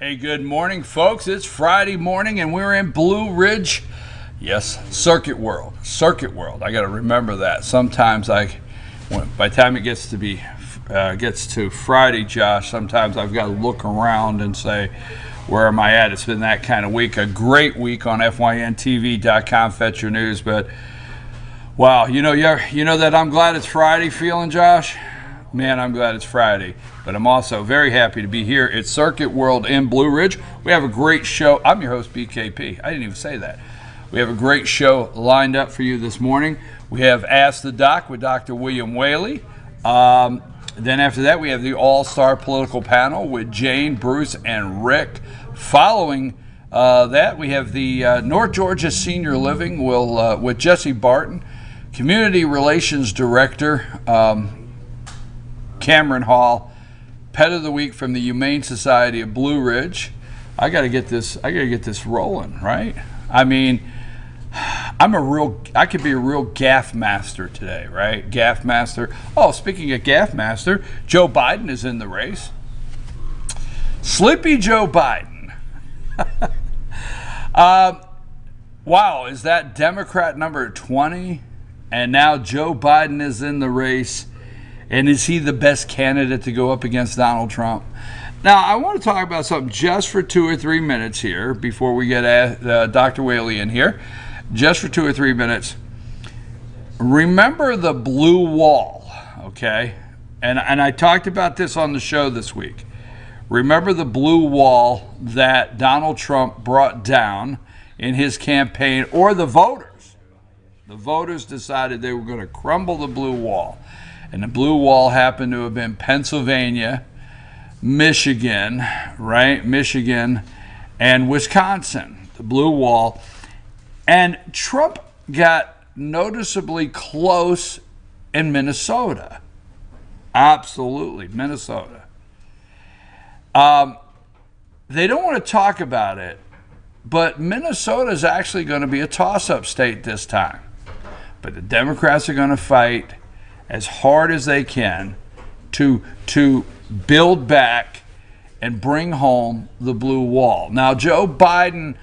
Hey, good morning, folks. It's Friday morning, and we're in Blue Ridge. Yes, Circuit World. Circuit World. I got to remember that. Sometimes by the time it gets to Friday, Josh, sometimes I've got to look around and say, where am I at? It's been that kind of week. A great week on fyntv.com. Fetch your news, but wow, you know that I'm glad it's Friday feeling, Josh? Man, I'm glad it's Friday, but I'm also very happy to be here at Circuit World in Blue Ridge. We have a great show. I'm your host, BKP. I didn't even say that. We have a great show lined up for you this morning. We have Ask the Doc with Dr. William Whaley. Then after that, we have the All-Star Political Panel with Jane, Bruce, and Rick. Following that, we have the North Georgia Senior Living with Jesse Barton, Community Relations Director, Cameron Hall, Pet of the Week from the Humane Society of Blue Ridge. I got to get this rolling, right? I mean, I could be a real gaff master today, right? Gaff master. Oh, speaking of gaff master, Joe Biden is in the race. Sleepy Joe Biden. Wow, is that Democrat number 20? And now Joe Biden is in the race. And is he the best candidate to go up against Donald Trump? Now, I want to talk about something just for 2 or 3 minutes here before we get Dr. Whaley in here. Just for 2 or 3 minutes. Remember the blue wall, okay? And I talked about this on the show this week. Remember the blue wall that Donald Trump brought down in his campaign, or the voters. The voters decided they were going to crumble the blue wall. And the blue wall happened to have been Pennsylvania, Michigan, right? Michigan and Wisconsin, the blue wall. And Trump got noticeably close in Minnesota. Absolutely, Minnesota. They don't want to talk about it, but Minnesota is actually going to be a toss-up state this time. But the Democrats are going to fight as hard as they can to build back and bring home the blue wall. Now, Joe Biden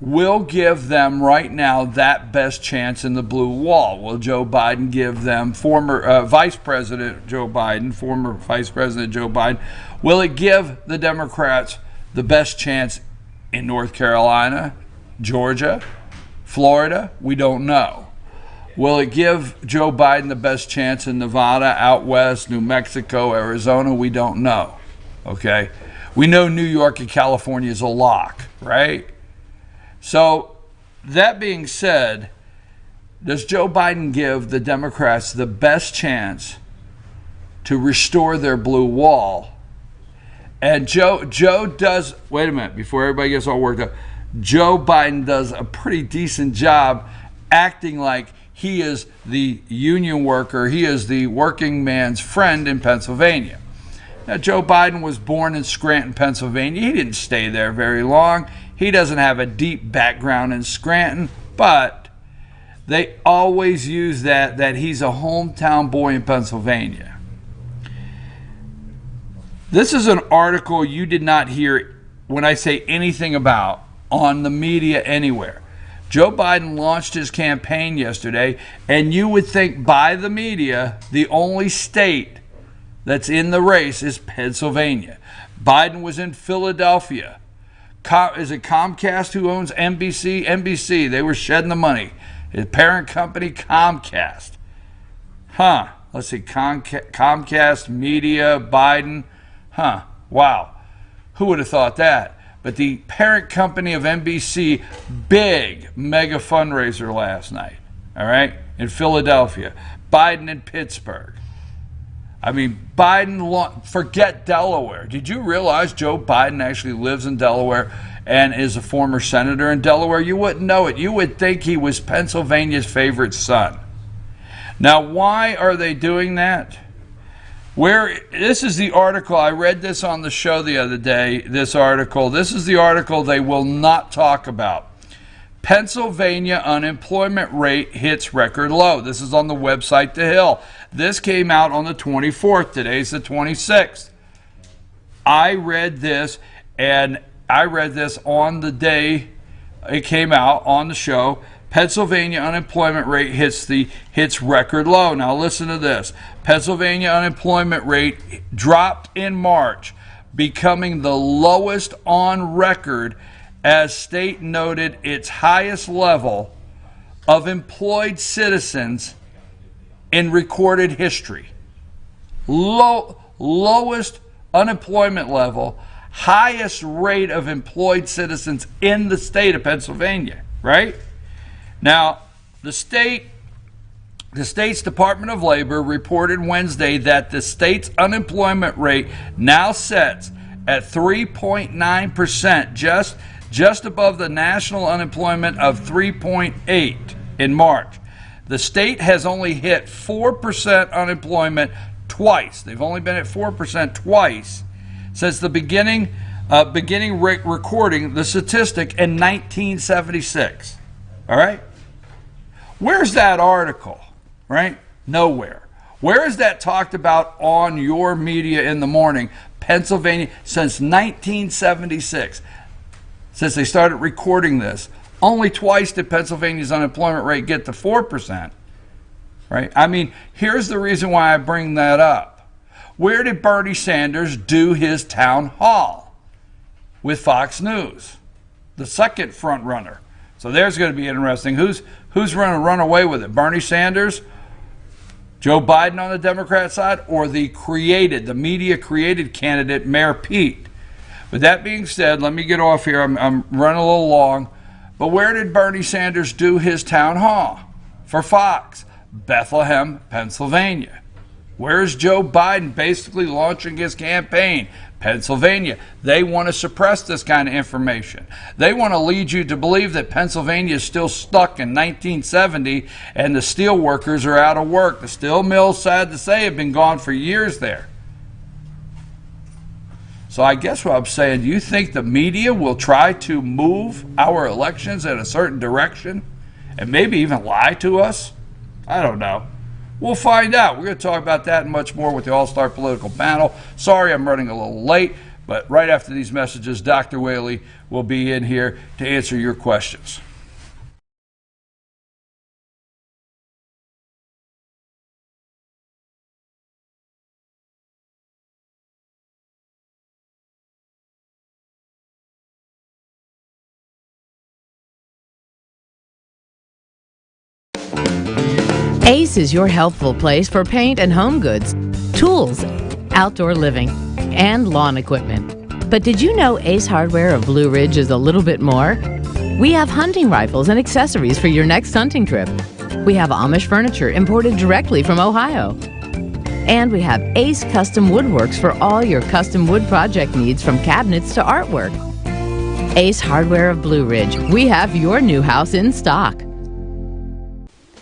will give them right now that best chance in the blue wall. Will Joe Biden give them former Vice President Joe Biden, will it give the Democrats the best chance in North Carolina, Georgia, Florida? We don't know. Will it give Joe Biden the best chance in Nevada, out west, New Mexico, Arizona? We don't know, okay? We know New York and California is a lock, right? So that being said, does Joe Biden give the Democrats the best chance to restore their blue wall? And Joe does, wait a minute, before everybody gets all worked up, Joe Biden does a pretty decent job acting like he is the union worker. He is the working man's friend in Pennsylvania. Now, Joe Biden was born in Scranton, Pennsylvania. He didn't stay there very long. He doesn't have a deep background in Scranton, but they always use that he's a hometown boy in Pennsylvania. This is an article you did not hear when I say anything about on the media anywhere. Joe Biden launched his campaign yesterday, and you would think by the media, the only state that's in the race is Pennsylvania. Biden was in Philadelphia. Is it Comcast who owns NBC? NBC, they were shedding the money. His parent company, Comcast. Let's see, Comcast, media, Biden. Wow. Who would have thought that? But the parent company of NBC, big mega fundraiser last night, all right, in Philadelphia. Biden in Pittsburgh. I mean, forget Delaware. Did you realize Joe Biden actually lives in Delaware and is a former senator in Delaware? You wouldn't know it. You would think he was Pennsylvania's favorite son. Now, why are they doing that? This is the article, I read this on the show the other day, this is the article they will not talk about. Pennsylvania unemployment rate hits record low. This is on the website The Hill. This came out on the 24th. Today's the 26th. I read this, and I read this on the day it came out on the show. Pennsylvania unemployment rate hits record low. Now listen to this. Pennsylvania unemployment rate dropped in March, becoming the lowest on record as state noted its highest level of employed citizens in recorded history. Lowest unemployment level, highest rate of employed citizens in the state of Pennsylvania, right? Now, the state's Department of Labor reported Wednesday that the state's unemployment rate now sits at 3.9%, just above the national unemployment of 3.8 in March. The state has only hit 4% unemployment twice. They've only been at 4% twice since the beginning recording the statistic in 1976. All right? Where's that article? Right? Nowhere. Where is that talked about on your media in the morning? Pennsylvania, since 1976, since they started recording this, only twice did Pennsylvania's unemployment rate get to 4%. Right? I mean, here's the reason why I bring that up. Where did Bernie Sanders do his town hall? With Fox News, the second front runner. So there's going to be interesting. Who's going to run away with it? Bernie Sanders, Joe Biden on the Democrat side, or the media created candidate, Mayor Pete? With that being said, let me get off here. I'm running a little long. But where did Bernie Sanders do his town hall for Fox? Bethlehem, Pennsylvania. Where is Joe Biden basically launching his campaign? Pennsylvania. They want to suppress this kind of information. They want to lead you to believe that Pennsylvania is still stuck in 1970 and the steel workers are out of work. The steel mills, sad to say, have been gone for years there. So I guess what I'm saying, do you think the media will try to move our elections in a certain direction and maybe even lie to us? I don't know. We'll find out. We're going to talk about that and much more with the All-Star Political Panel. Sorry I'm running a little late, but right after these messages, Dr. Whaley will be in here to answer your questions. Ace is your helpful place for paint and home goods, tools, outdoor living, and lawn equipment. But did you know Ace Hardware of Blue Ridge is a little bit more? We have hunting rifles and accessories for your next hunting trip. We have Amish furniture imported directly from Ohio. And we have Ace Custom Woodworks for all your custom wood project needs, from cabinets to artwork. Ace Hardware of Blue Ridge. We have your new house in stock.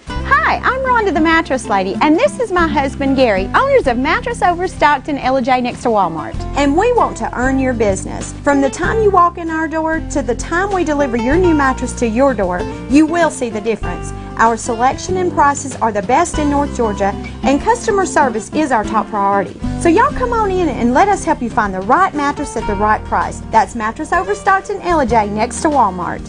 Hi, I'm Rhonda the Mattress Lady, and this is my husband Gary, owners of Mattress Overstocked in LJ next to Walmart. And we want to earn your business. From the time you walk in our door to the time we deliver your new mattress to your door, you will see the difference. Our selection and prices are the best in North Georgia, and customer service is our top priority. So y'all come on in and let us help you find the right mattress at the right price. That's Mattress Overstocked in LJ next to Walmart.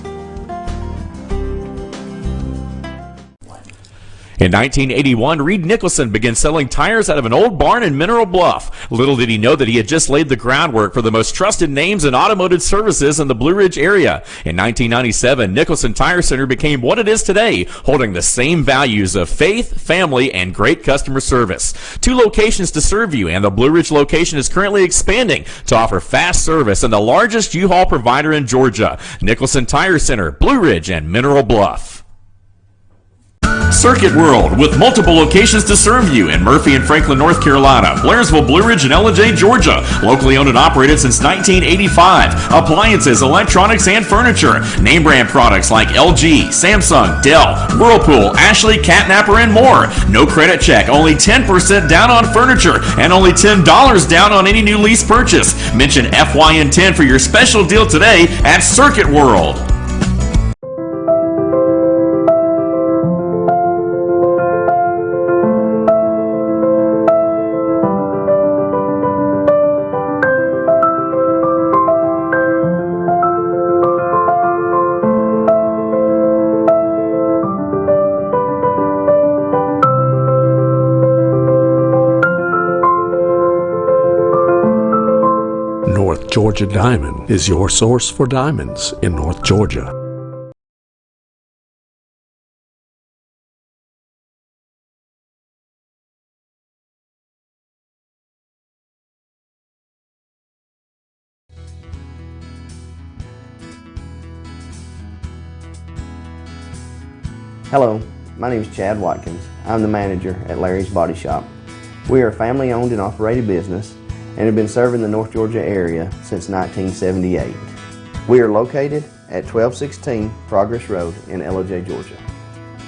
In 1981, Reed Nicholson began selling tires out of an old barn in Mineral Bluff. Little did he know that he had just laid the groundwork for the most trusted names in automotive services in the Blue Ridge area. In 1997, Nicholson Tire Center became what it is today, holding the same values of faith, family, and great customer service. 2 locations to serve you, and the Blue Ridge location is currently expanding to offer fast service and the largest U-Haul provider in Georgia. Nicholson Tire Center, Blue Ridge, and Mineral Bluff. Circuit World, with multiple locations to serve you in Murphy and Franklin, North Carolina, Blairsville, Blue Ridge, and LJ, Georgia. Locally owned and operated since 1985. Appliances, electronics, and furniture. Name brand products like LG, Samsung, Dell, Whirlpool, Ashley, Catnapper, and more. No credit check, only 10% down on furniture, and only $10 down on any new lease purchase. Mention FYN10 for your special deal today at Circuit World. Georgia Diamond is your source for diamonds in North Georgia. Hello, my name is Chad Watkins. I'm the manager at Larry's Body Shop. We are a family-owned and operated business and have been serving the North Georgia area since 1978. We are located at 1216 Progress Road in LOJ, Georgia.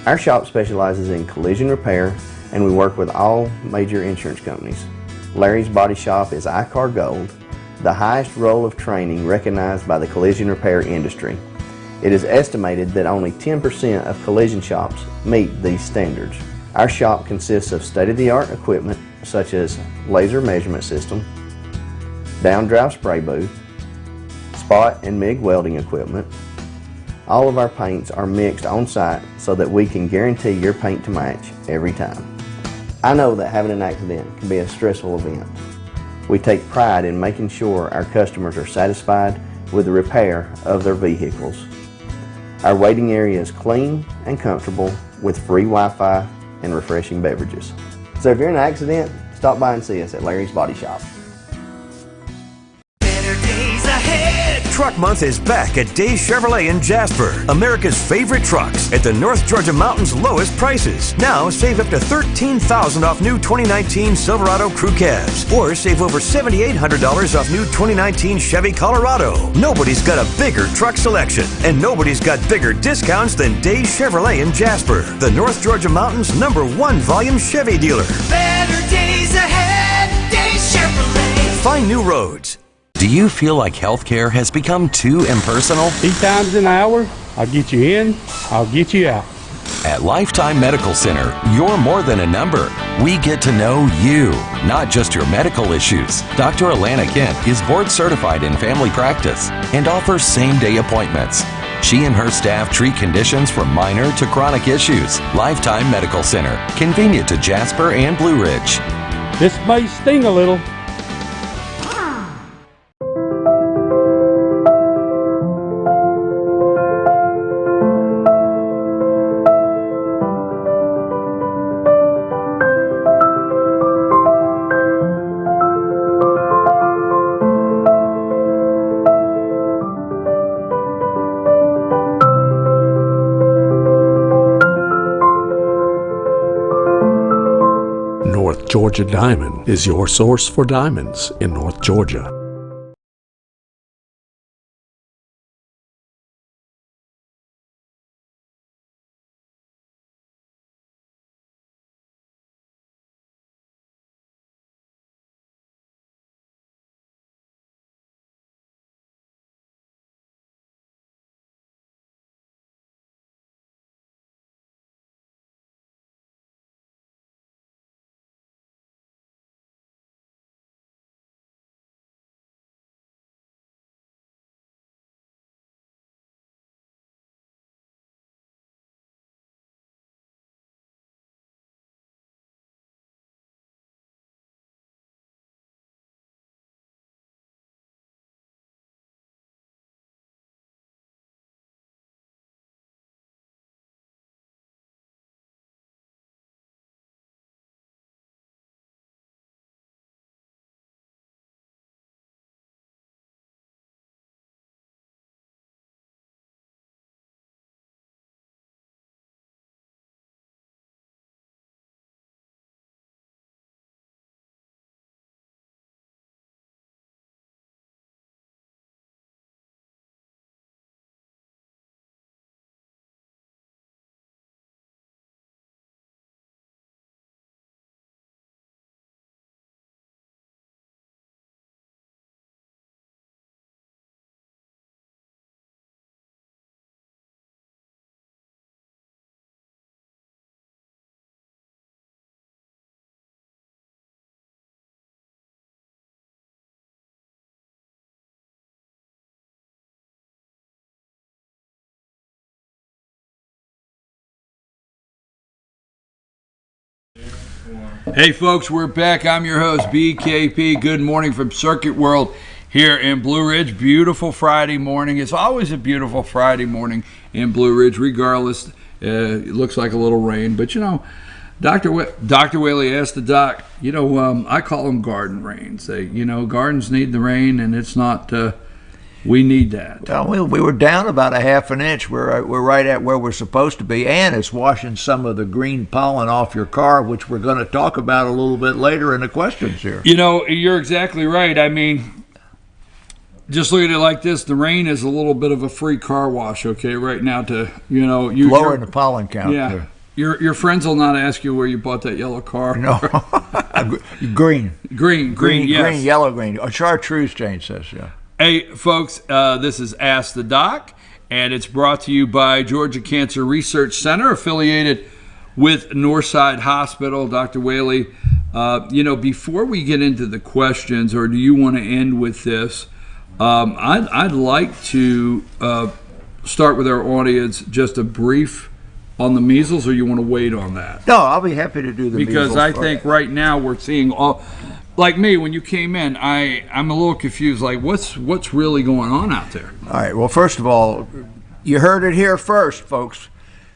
Our shop specializes in collision repair and we work with all major insurance companies. Larry's Body Shop is ICAR Gold, the highest role of training recognized by the collision repair industry. It is estimated that only 10% of collision shops meet these standards. Our shop consists of state-of-the-art equipment such as laser measurement system, down-drive spray booth, spot and MIG welding equipment. All of our paints are mixed on site so that we can guarantee your paint to match every time. I know that having an accident can be a stressful event. We take pride in making sure our customers are satisfied with the repair of their vehicles. Our waiting area is clean and comfortable with free Wi-Fi and refreshing beverages. So if you're in an accident, stop by and see us at Larry's Body Shop. Truck Month is back at Days Chevrolet in Jasper. America's favorite trucks at the North Georgia Mountain's lowest prices. Now save up to $13,000 off new 2019 Silverado Crew Cabs, or save over $7,800 off new 2019 Chevy Colorado. Nobody's got a bigger truck selection, and nobody's got bigger discounts than Days Chevrolet in Jasper, the North Georgia Mountain's #1 volume Chevy dealer. Better days ahead, Days Chevrolet. Find new roads. Do you feel like healthcare has become too impersonal? 8 times an hour, I'll get you in, I'll get you out. At Lifetime Medical Center, you're more than a number. We get to know you, not just your medical issues. Dr. Alana Kent is board certified in family practice and offers same-day appointments. She and her staff treat conditions from minor to chronic issues. Lifetime Medical Center, convenient to Jasper and Blue Ridge. This may sting a little. Georgia Diamond is your source for diamonds in North Georgia. Hey folks, we're back. I'm your host, BKP. Good morning from Circuit World here in Blue Ridge. Beautiful Friday morning. It's always a beautiful Friday morning in Blue Ridge, regardless. It looks like a little rain, but Dr. Whaley asked the doc, I call them garden rains. Gardens need the rain, and it's not, we need that. Well, we were down about a half an inch. We're right at where we're supposed to be, and it's washing some of the green pollen off your car, which we're going to talk about a little bit later in the questions here. You're exactly right. I mean, just look at it like this. The rain is a little bit of a free car wash, okay, right now to, lowering the pollen count. Yeah. There. Your friends will not ask you where you bought that yellow car. No. Green. Yes. Green, yellow, green. A chartreuse, Jane says, yeah. Hey, folks, this is Ask the Doc, and it's brought to you by Georgia Cancer Research Center, affiliated with Northside Hospital. Dr. Whaley, before we get into the questions, or do you want to end with this, I'd like to start with our audience just a brief on the measles, or you want to wait on that? No, I'll be happy to do the because measles. I think right now we're seeing all, like me, when you came in, I'm a little confused. Like, what's really going on out there? All right. Well, first of all, you heard it here first, folks.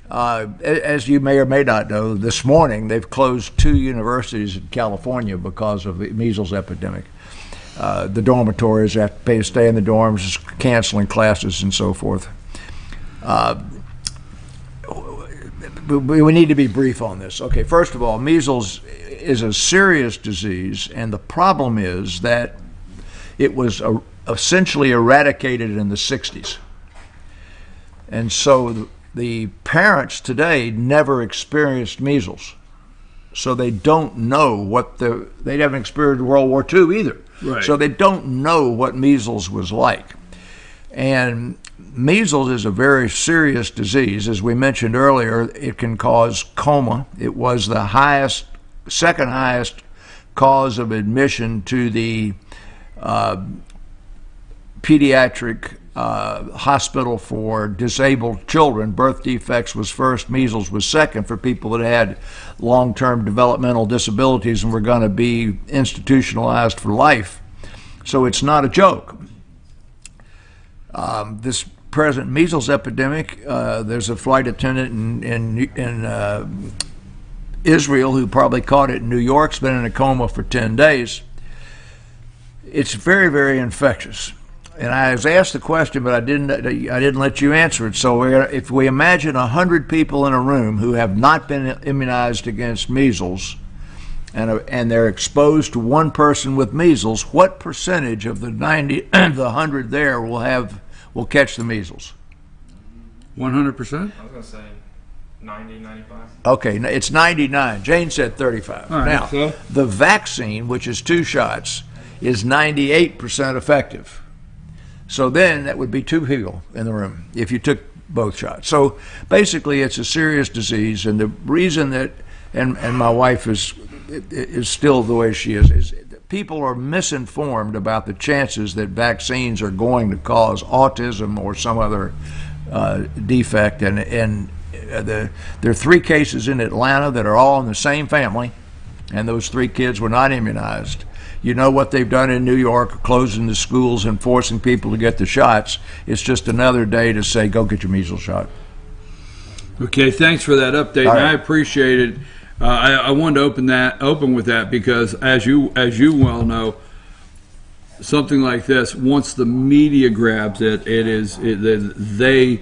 As you may or may not know, this morning they've closed 2 universities in California because of the measles epidemic. The dormitories have to pay to stay in the dorms, canceling classes and so forth. We need to be brief on this. Okay, first of all, measles is a serious disease, and the problem is that it was essentially eradicated in the 60s. And so the parents today never experienced measles. So they don't know they haven't experienced World War II either. Right. So they don't know what measles was like. And measles is a very serious disease. As we mentioned earlier, it can cause coma. It was the second highest cause of admission to the pediatric hospital for disabled children. Birth defects was first, measles was second for people that had long-term developmental disabilities and were going to be institutionalized for life. So it's not a joke. This present measles epidemic, there's a flight attendant in Israel who probably caught it in New York, has been in a coma for 10 days. It's very, very infectious. And I was asked the question, but I didn't let you answer it. So if we imagine 100 people in a room who have not been immunized against measles, and they're exposed to one person with measles, what percentage of the 100 there will catch the measles? 100%? I was going to say 90, 95. Okay, it's 99. Jane said 35. All right, now, so the vaccine, which is 2 shots, is 98% effective. So then that would be 2 people in the room if you took both shots. So basically it's a serious disease, and the reason that, and my wife is still the way she is that people are misinformed about the chances that vaccines are going to cause autism or some other defect. And there are 3 cases in Atlanta that are all in the same family, and those 3 kids were not immunized. You know what they've done in New York, closing the schools and forcing people to get the shots. It's just another day to say, go get your measles shot. Okay, thanks for that update. All right. And I appreciate it. I wanted to open with that because, as you well know, something like this, once the media grabs it, the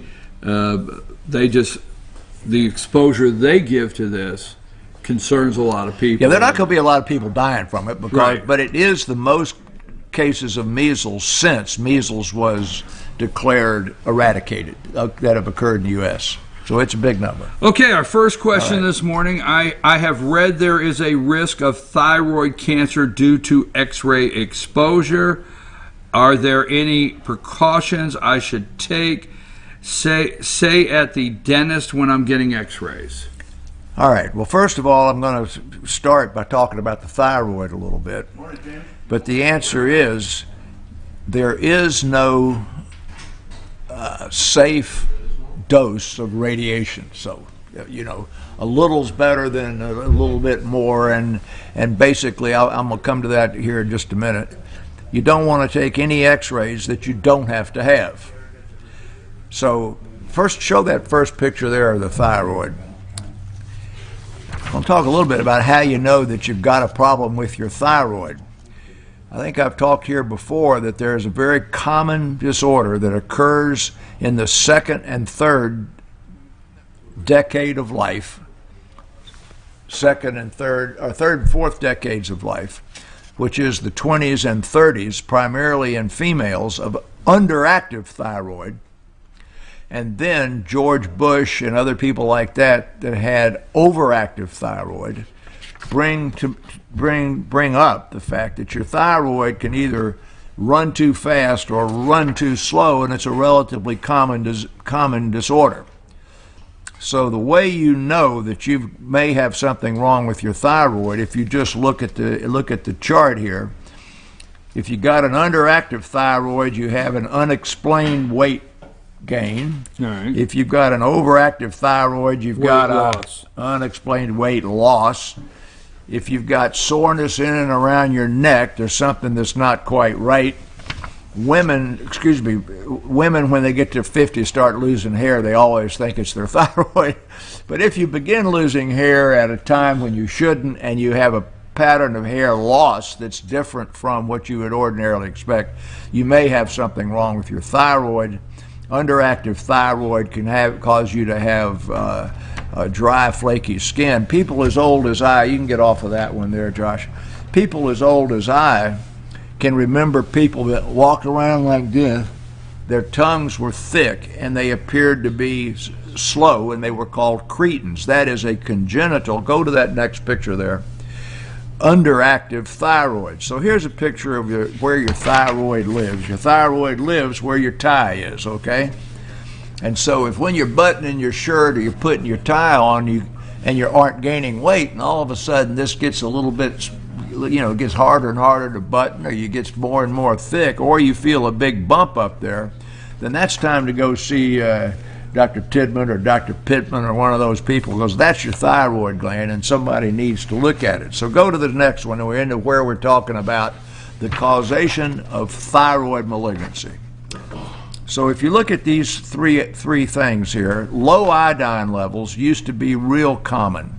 exposure they give to this concerns a lot of people. Yeah, there are not going to be a lot of people dying from it, but it is the most cases of measles since measles was declared eradicated that have occurred in the U.S. So it's a big number. Okay, our first question this morning. I have read there is a risk of thyroid cancer due to X-ray exposure. Are there any precautions I should take, say at the dentist when I'm getting X-rays? All right. Well, first of all, I'm going to start by talking about the thyroid a little bit. But the answer is there is no safe dose of radiation. So, a little's better than a little bit more. And basically, I'm going to come to that here in just a minute. You don't want to take any x-rays that you don't have to have. So first, show that first picture there of the thyroid. I'll talk a little bit about how you know that you've got a problem with your thyroid. I think I've talked here before that there's a very common disorder that occurs in the second and third decade of life, second and third and fourth decades of life, which is the 20s and 30s, primarily in females, of underactive thyroid. And then George Bush and other people like that had overactive thyroid bring up the fact that your thyroid can either run too fast or run too slow, and it's a relatively common disorder. So the way you know that you may have something wrong with your thyroid, if you just look at the chart here, if you got an underactive thyroid, you have an unexplained weight gain. Right. If you've got an overactive thyroid, you've got loss. Unexplained weight loss. If you've got soreness in and around your neck, there's something that's not quite right. Women, when they get to 50, start losing hair. They always think it's their thyroid. But if you begin losing hair at a time when you shouldn't, and you have a pattern of hair loss that's different from what you would ordinarily expect, you may have something wrong with your thyroid. Underactive thyroid can cause you to have dry, flaky skin. People as old as I, you can get off of that one there, Josh. People as old as I can remember people that walked around like this. Their tongues were thick and they appeared to be slow, and they were called cretins. That is a congenital, go to that next picture there, underactive thyroid. So here's a picture of where your thyroid lives. Your thyroid lives where your tie is, okay? And so if when you're buttoning your shirt or you're putting your tie on, you aren't gaining weight, and all of a sudden this gets a little bit, it gets harder and harder to button, or you get more and more thick, or you feel a big bump up there, then that's time to go see Dr. Tidman or Dr. Pittman or one of those people, because that's your thyroid gland and somebody needs to look at it. So go to the next one, and we're into where we're talking about the causation of thyroid malignancy. So if you look at these three things here, low iodine levels used to be real common.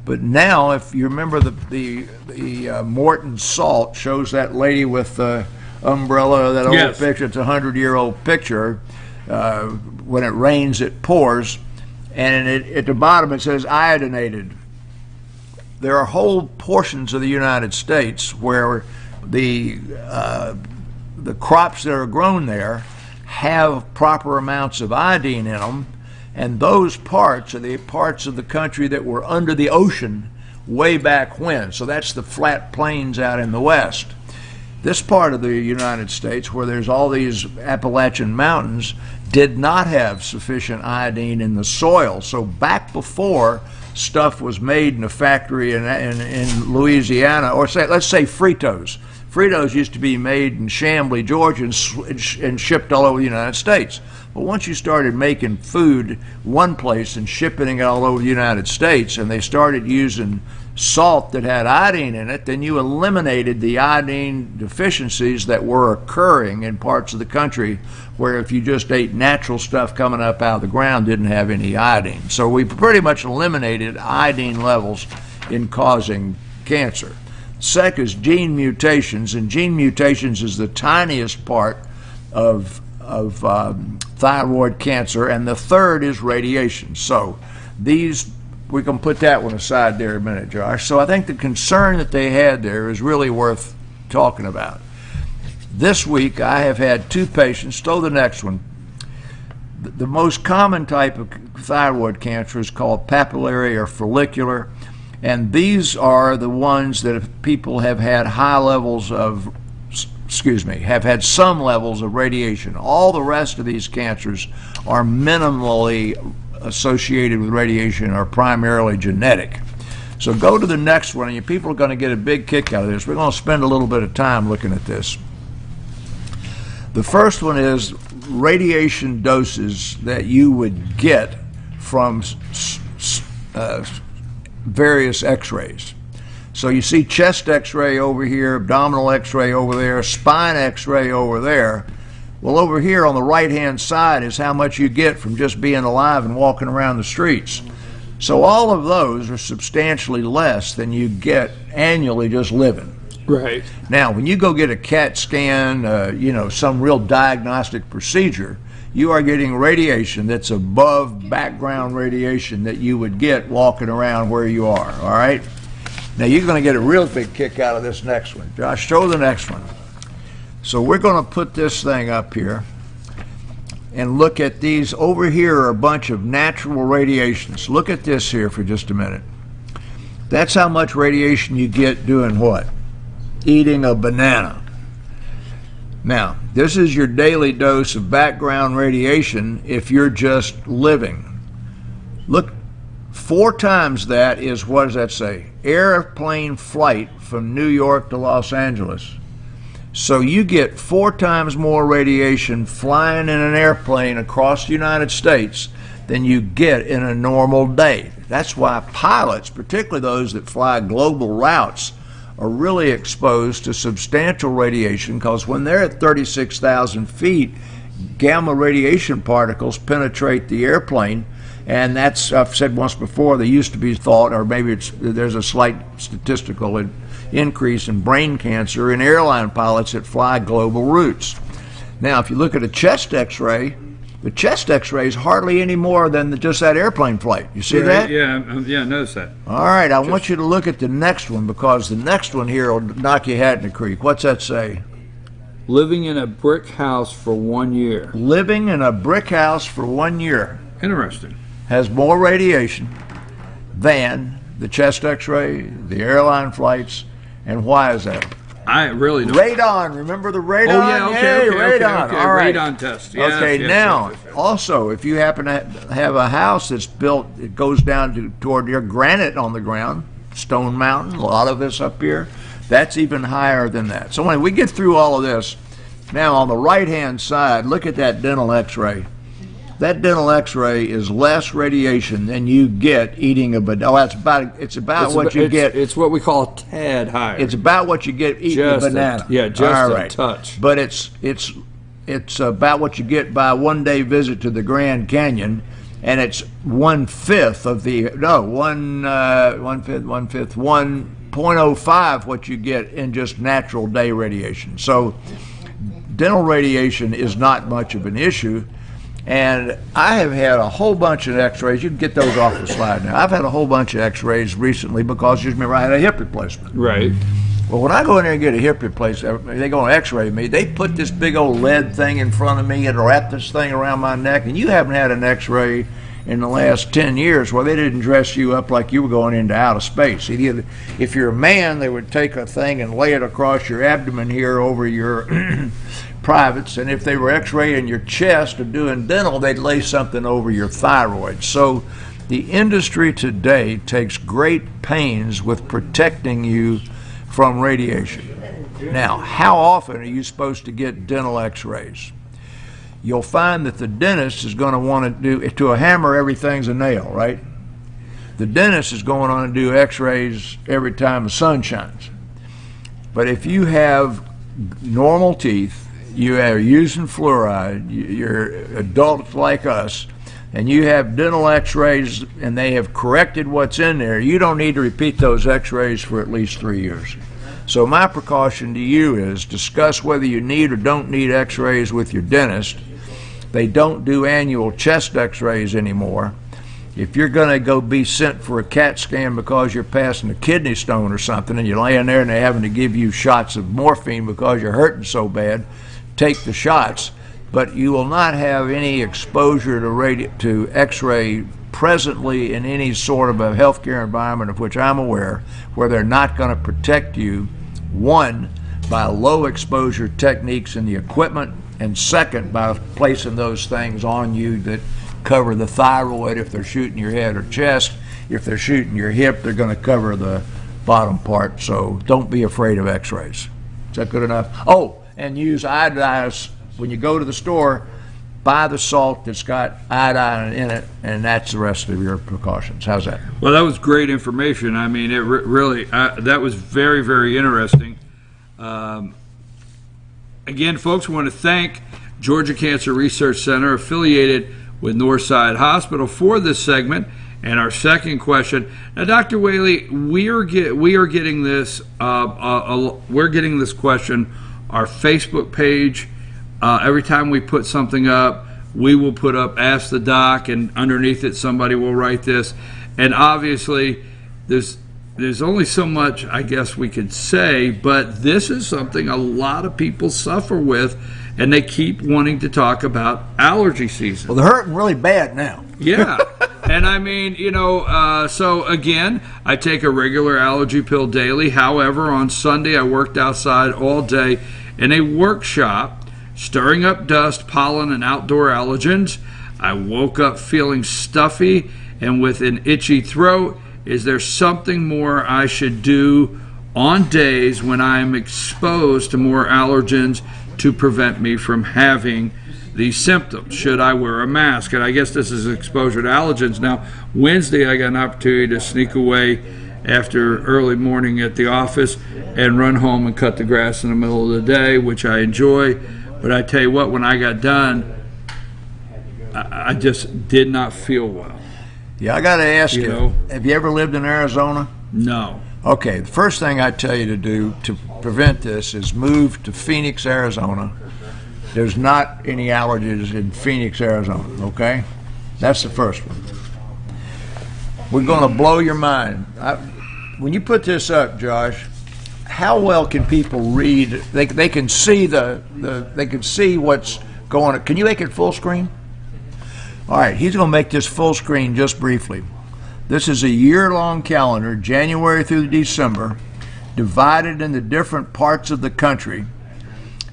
But now, if you remember the Morton salt shows that lady with the umbrella, that old picture, it's a 100-year-old picture. When it rains, it pours, and at the bottom it says iodinated. There are whole portions of the United States where the crops that are grown there have proper amounts of iodine in them, and those parts are the parts of the country that were under the ocean way back when. So that's the flat plains out in the west. This part of the United States, where there's all these Appalachian mountains, did not have sufficient iodine in the soil. So back before stuff was made in a factory in Louisiana, or let's say Fritos. Fritos used to be made in Chambly, Georgia, and shipped all over the United States. But once you started making food one place and shipping it all over the United States, and they started using salt that had iodine in it, then you eliminated the iodine deficiencies that were occurring in parts of the country where if you just ate natural stuff coming up out of the ground didn't have any iodine. So we pretty much eliminated iodine levels in causing cancer. Second is gene mutations, and gene mutations is the tiniest part of thyroid cancer, and the third is radiation. So these, we can put that one aside there a minute, Josh. So I think the concern that they had there is really worth talking about. This week I have had two patients, throw the next one. The most common type of thyroid cancer is called papillary or follicular, and these are the ones that people have had high levels of, have had some levels of radiation. All the rest of these cancers are minimally associated with radiation, are primarily genetic. So go to the next one, and you people are going to get a big kick out of this. We're going to spend a little bit of time looking at this. The first one is radiation doses that you would get from various x-rays. So you see chest x-ray over here, abdominal x-ray over there, spine x-ray over there. Well, over here on the right-hand side is how much you get from just being alive and walking around the streets. So all of those are substantially less than you get annually just living. Right. Now, when you go get a CAT scan, some real diagnostic procedure, you are getting radiation that's above background radiation that you would get walking around where you are, all right? Now, you're going to get a real big kick out of this next one. Josh, show the next one. So we're going to put this thing up here and look at these. Over here are a bunch of natural radiations. Look at this here for just a minute. That's how much radiation you get doing what? Eating a banana. Now, this is your daily dose of background radiation if you're just living. Look, 4 times that is, what does that say? Airplane flight from New York to Los Angeles. So you get 4 times more radiation flying in an airplane across the United States than you get in a normal day. That's why pilots, particularly those that fly global routes, are really exposed to substantial radiation, because when they're at 36,000 feet, gamma radiation particles penetrate the airplane. And that's, I've said once before, they used to be thought, or maybe there's a slight statistical increase in brain cancer in airline pilots that fly global routes. Now, if you look at a chest x-ray, the chest x-ray is hardly any more than just that airplane flight. You see that? Yeah, I noticed that. All right, I want you to look at the next one, because the next one here will knock your hat in the creek. What's that say? Living in a brick house for 1 year. Living in a brick house for 1 year. Interesting. Has more radiation than the chest x-ray, the airline flights, and why is that? I really don't. Radon, remember the radon? Oh, yeah, okay, radon. Okay. All right. Radon test. Yes, okay, yes, now, yes. also, if you happen to have a house that's built, it goes down toward your granite on the ground, Stone Mountain, a lot of this up here, that's even higher than that. So when we get through all of this, now on the right-hand side, look at that dental x-ray. That dental x-ray is less radiation than you get eating a banana. Oh, it's about what you get. It's what we call a tad higher. It's about what you get eating a banana. Just a touch. But it's about what you get by a 1-day visit to the Grand Canyon, and it's 1.05 what you get in just natural day radiation. So dental radiation is not much of an issue. And I have had a whole bunch of x-rays. You can get those off the slide now. I've had a whole bunch of x-rays recently because, you remember, I had a hip replacement. Right. Well, when I go in there and get a hip replacement, they go and x-ray me. They put this big old lead thing in front of me and wrap this thing around my neck. And you haven't had an x-ray in the last 10 years where they didn't dress you up like you were going into outer space. If you're a man, they would take a thing and lay it across your abdomen here over your privates, and if they were x-raying your chest or doing dental, they'd lay something over your thyroid. So the industry today takes great pains with protecting you from radiation. Now, how often are you supposed to get dental x-rays? You'll find that the dentist is going to want to do, to a hammer, everything's a nail, right? The dentist is going on to do x-rays every time the sun shines. But if you have normal teeth, you are using fluoride, you're adults like us, and you have dental x-rays and they have corrected what's in there, you don't need to repeat those x-rays for at least 3 years. So my precaution to you is discuss whether you need or don't need x-rays with your dentist. They don't do annual chest x-rays anymore. If you're going to go be sent for a CAT scan because you're passing a kidney stone or something and you're laying there and they're having to give you shots of morphine because you're hurting so bad, take the shots, but you will not have any exposure to x-ray presently in any sort of a healthcare environment of which I'm aware, where they're not going to protect you, one, by low exposure techniques in the equipment, and second, by placing those things on you that cover the thyroid if they're shooting your head or chest. If they're shooting your hip, they're going to cover the bottom part. So don't be afraid of x-rays. Is that good enough? Oh, and use iodized, when you go to the store, buy the salt that's got iodine in it, and that's the rest of your precautions. How's that? Well, that was great information. I mean, it really, that was very, very interesting. Again, folks, we want to thank Georgia Cancer Research Center, affiliated with Northside Hospital, for this segment. And our second question. Now, Dr. Whaley, we are getting this. We're getting this question. Our Facebook page. Every time we put something up, we will put up "Ask the Doc," and underneath it, somebody will write this. And obviously, there's only so much I guess we could say, but this is something a lot of people suffer with, and they keep wanting to talk about allergy season. Well, they're hurting really bad now. Yeah. And I mean, so again, I take a regular allergy pill daily. However, on Sunday, I worked outside all day in a workshop, stirring up dust, pollen, and outdoor allergens. I woke up feeling stuffy and with an itchy throat. Is there something more I should do on days when I am exposed to more allergens to prevent me from having these symptoms? Should I wear a mask? And I guess this is exposure to allergens. Now, Wednesday, I got an opportunity to sneak away after early morning at the office and run home and cut the grass in the middle of the day, which I enjoy. But I tell you what, when I got done, I just did not feel well. Yeah, I got to ask you, have you ever lived in Arizona? No. Okay, the first thing I tell you to do to prevent this is move to Phoenix, Arizona. There's not any allergies in Phoenix, Arizona, okay? That's the first one. We're going to blow your mind. When you put this up, Josh, how well can people read? They can see they can see what's going on. Can you make it full screen? All right, he's going to make this full screen just briefly. This is a year-long calendar, January through December, divided into different parts of the country.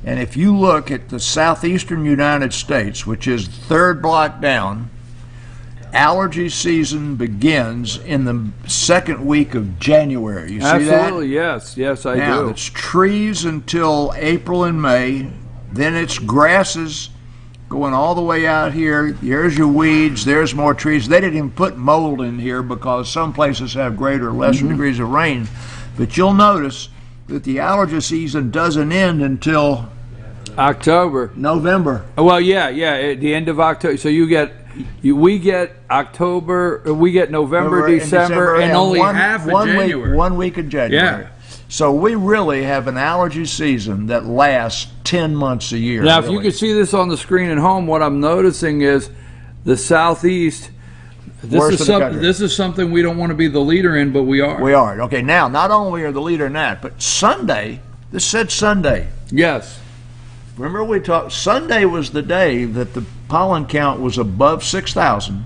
And if you look at the southeastern United States, which is the third block down, allergy season begins in the second week of January. You see that? Absolutely, yes. Yes, I do. Now, it's trees until April and May. Then it's grasses going all the way out here. Here's your weeds. There's more trees. They didn't even put mold in here because some places have greater or lesser degrees of rain. But you'll notice that the allergy season doesn't end until October. November. Well, yeah, at the end of October. So we get October, we get November, December, and only half of January. 1 week of January. Yeah. So we really have an allergy season that lasts 10 months a year. Now, really. if you can see this on the screen at home, what I'm noticing is the Southeast. This is something we don't want to be the leader in, but we are. We are. Okay, now, not only are the leader in that, but Sunday, this said Sunday. Yes. Remember we talked, Sunday was the day that the pollen count was above 6,000,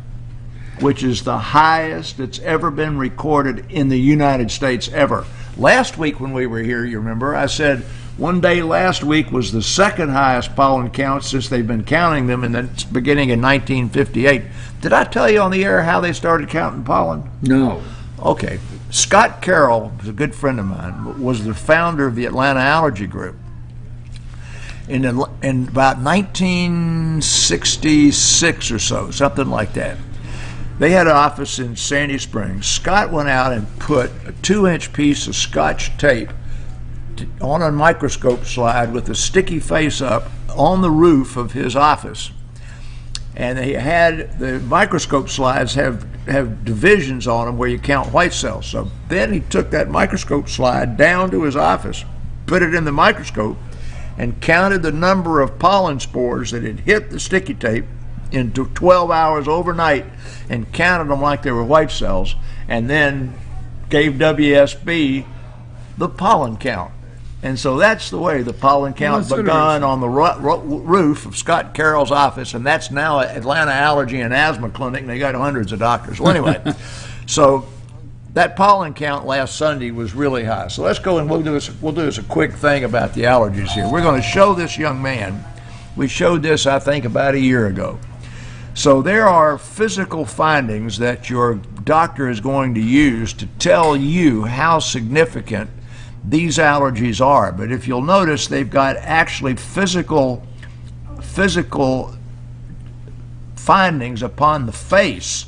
which is the highest that's ever been recorded in the United States ever. Last week when we were here, you remember, I said one day last week was the second highest pollen count since they've been counting them in the beginning in 1958. Did I tell you on the air how they started counting pollen? No. Okay. Scott Carroll, who's a good friend of mine, was the founder of the Atlanta Allergy Group. In about 1966 or so, something like that. They had an office in Sandy Springs. Scott went out and put a 2-inch piece of Scotch tape on a microscope slide with a sticky face up on the roof of his office. And they had the microscope slides have divisions on them where you count white cells. So then he took that microscope slide down to his office, put it in the microscope, and counted the number of pollen spores that had hit the sticky tape into 12 hours overnight and counted them like they were white cells, and then gave WSB the pollen count. And so that's the way the pollen count begun on the roof of Scott Carroll's office, and that's now Atlanta Allergy and Asthma Clinic, and they got hundreds of doctors. Well, anyway, so that pollen count last Sunday was really high. So let's go and we'll do this a quick thing about the allergies here. We're going to show this young man. We showed this, I think, about a year ago. So there are physical findings that your doctor is going to use to tell you how significant these allergies are. But if you'll notice, they've got actually physical findings upon the face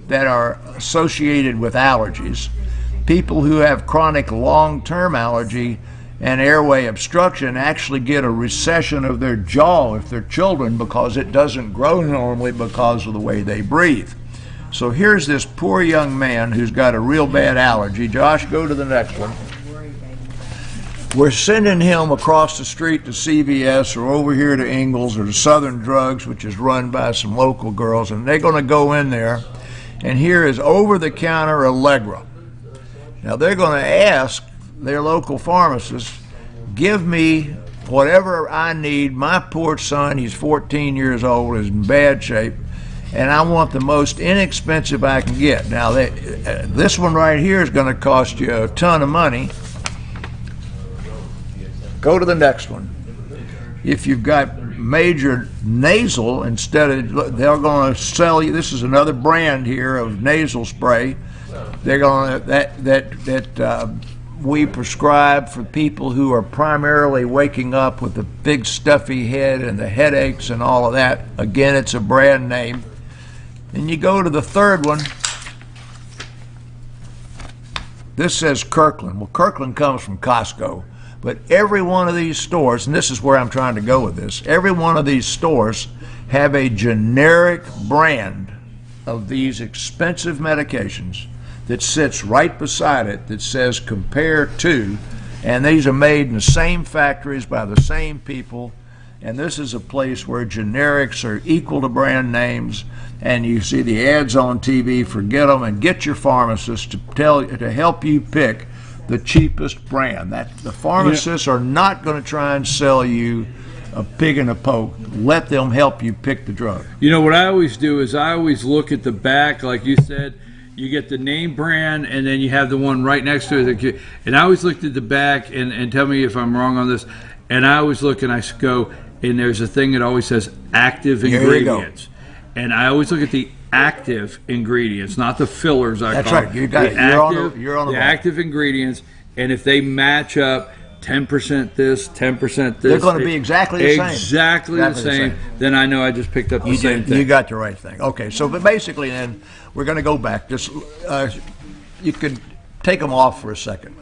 that are associated with allergies. People who have chronic long-term allergy and airway obstruction actually get a recession of their jaw if they're children because it doesn't grow normally because of the way they breathe. So here's this poor young man who's got a real bad allergy. Josh, go to the next one. We're sending him across the street to CVS or over here to Ingles or to Southern Drugs, which is run by some local girls, and they're going to go in there, and here is over-the-counter Allegra. Now they're going to ask their local pharmacist, give me whatever I need. My poor son, he's 14 years old, is in bad shape, and I want the most inexpensive I can get. Now this one right here is going to cost you a ton of money. Go to the next one. If you've got major nasal, instead of, they're going to sell you, this is another brand here of nasal spray. They're going to, that we prescribe for people who are primarily waking up with a big stuffy head and the headaches and all of that. Again, it's a brand name. And you go to the third one. This says Kirkland. Well, Kirkland comes from Costco. But every one of these stores, and this is where I'm trying to go with this, every one of these stores have a generic brand of these expensive medications that sits right beside it that says compare to, and these are made in the same factories by the same people, and this is a place where generics are equal to brand names, and you see the ads on TV, forget them, and get your pharmacist to help you pick the cheapest brand. That the pharmacists are not going to try and sell you a pig in a poke. Let them help you pick the drug. You know what I always do is I always look at the back, like you said. You get the name brand, and then you have the one right next to it. And I always looked at the back, and tell me if I'm wrong on this. And I always look and I go, and there's a thing that always says active ingredients. And I always look at the active ingredients, not the fillers. That's right. You got it. You're on the active ingredients, and if they match up 10% this, 10% this, they're going to be exactly the same. Exactly the same. Then I know I just picked up the same thing. You got the right thing. Okay, so but basically, then we're going to go back. Just you could take them off for a second.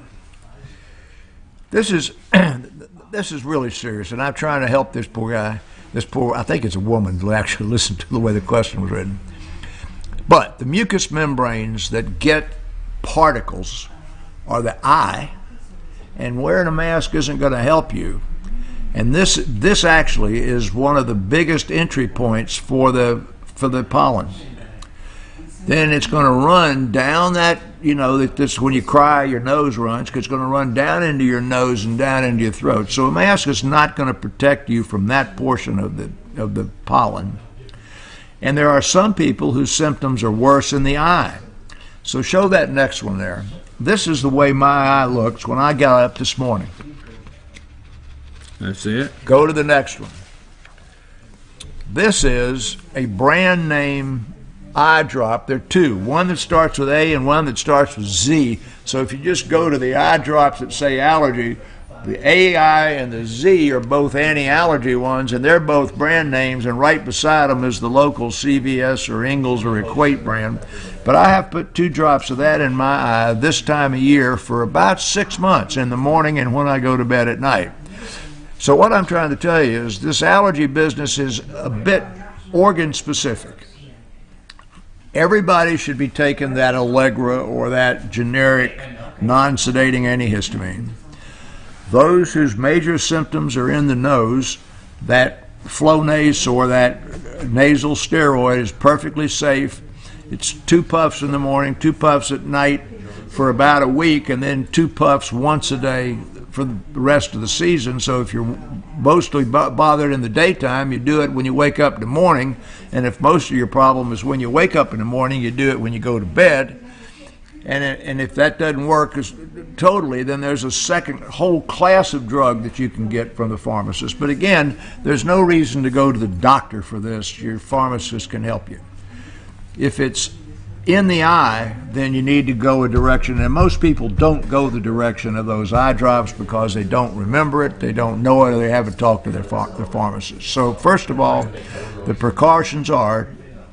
This is really serious, and I'm trying to help this poor guy. I think it's a woman who actually listened to the way the question was written. But the mucous membranes that get particles are the eye, and wearing a mask isn't going to help you. And this actually is one of the biggest entry points for the pollen. Then it's going to run down that, this when you cry, your nose runs, because it's going to run down into your nose and down into your throat. So a mask is not going to protect you from that portion of the pollen. And there are some people whose symptoms are worse in the eye. So show that next one there. This is the way my eye looks when I got up this morning. That's it. Go to the next one. This is a brand name eye drop. There are two, one that starts with A and one that starts with Z. So if you just go to the eye drops that say allergy, the AI and the Z are both anti-allergy ones, and they're both brand names, and right beside them is the local CVS or Ingles or Equate brand. But I have put 2 drops of that in my eye this time of year for about 6 months, in the morning and when I go to bed at night. So what I'm trying to tell you is this allergy business is a bit organ specific. Everybody should be taking that Allegra or that generic non-sedating antihistamine. Those whose major symptoms are in the nose, that Flonase or that nasal steroid is perfectly safe. It's 2 puffs in the morning, 2 puffs at night for about a week, and then 2 puffs once a day for the rest of the season. So if you're mostly bothered in the daytime, you do it when you wake up in the morning. And if most of your problem is when you wake up in the morning, you do it when you go to bed. And if that doesn't work totally, then there's a second whole class of drug that you can get from the pharmacist. But again, there's no reason to go to the doctor for this. Your pharmacist can help you. If it's in the eye, then you need to go a direction. And most people don't go the direction of those eye drops because they don't remember it, they don't know it, or they haven't talked to their pharmacist. So first of all, the precautions are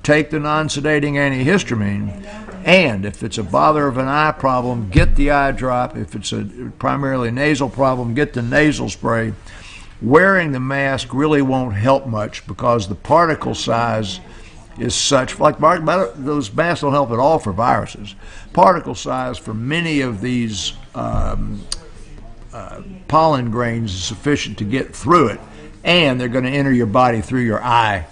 take the non-sedating antihistamine, and if it's a bother of an eye problem, get the eye drop. If it's a primarily nasal problem, get the nasal spray. Wearing the mask really won't help much because the particle size is such, like those masks don't help at all for viruses. Particle size for many of these pollen grains is sufficient to get through it, and they're going to enter your body through your eye,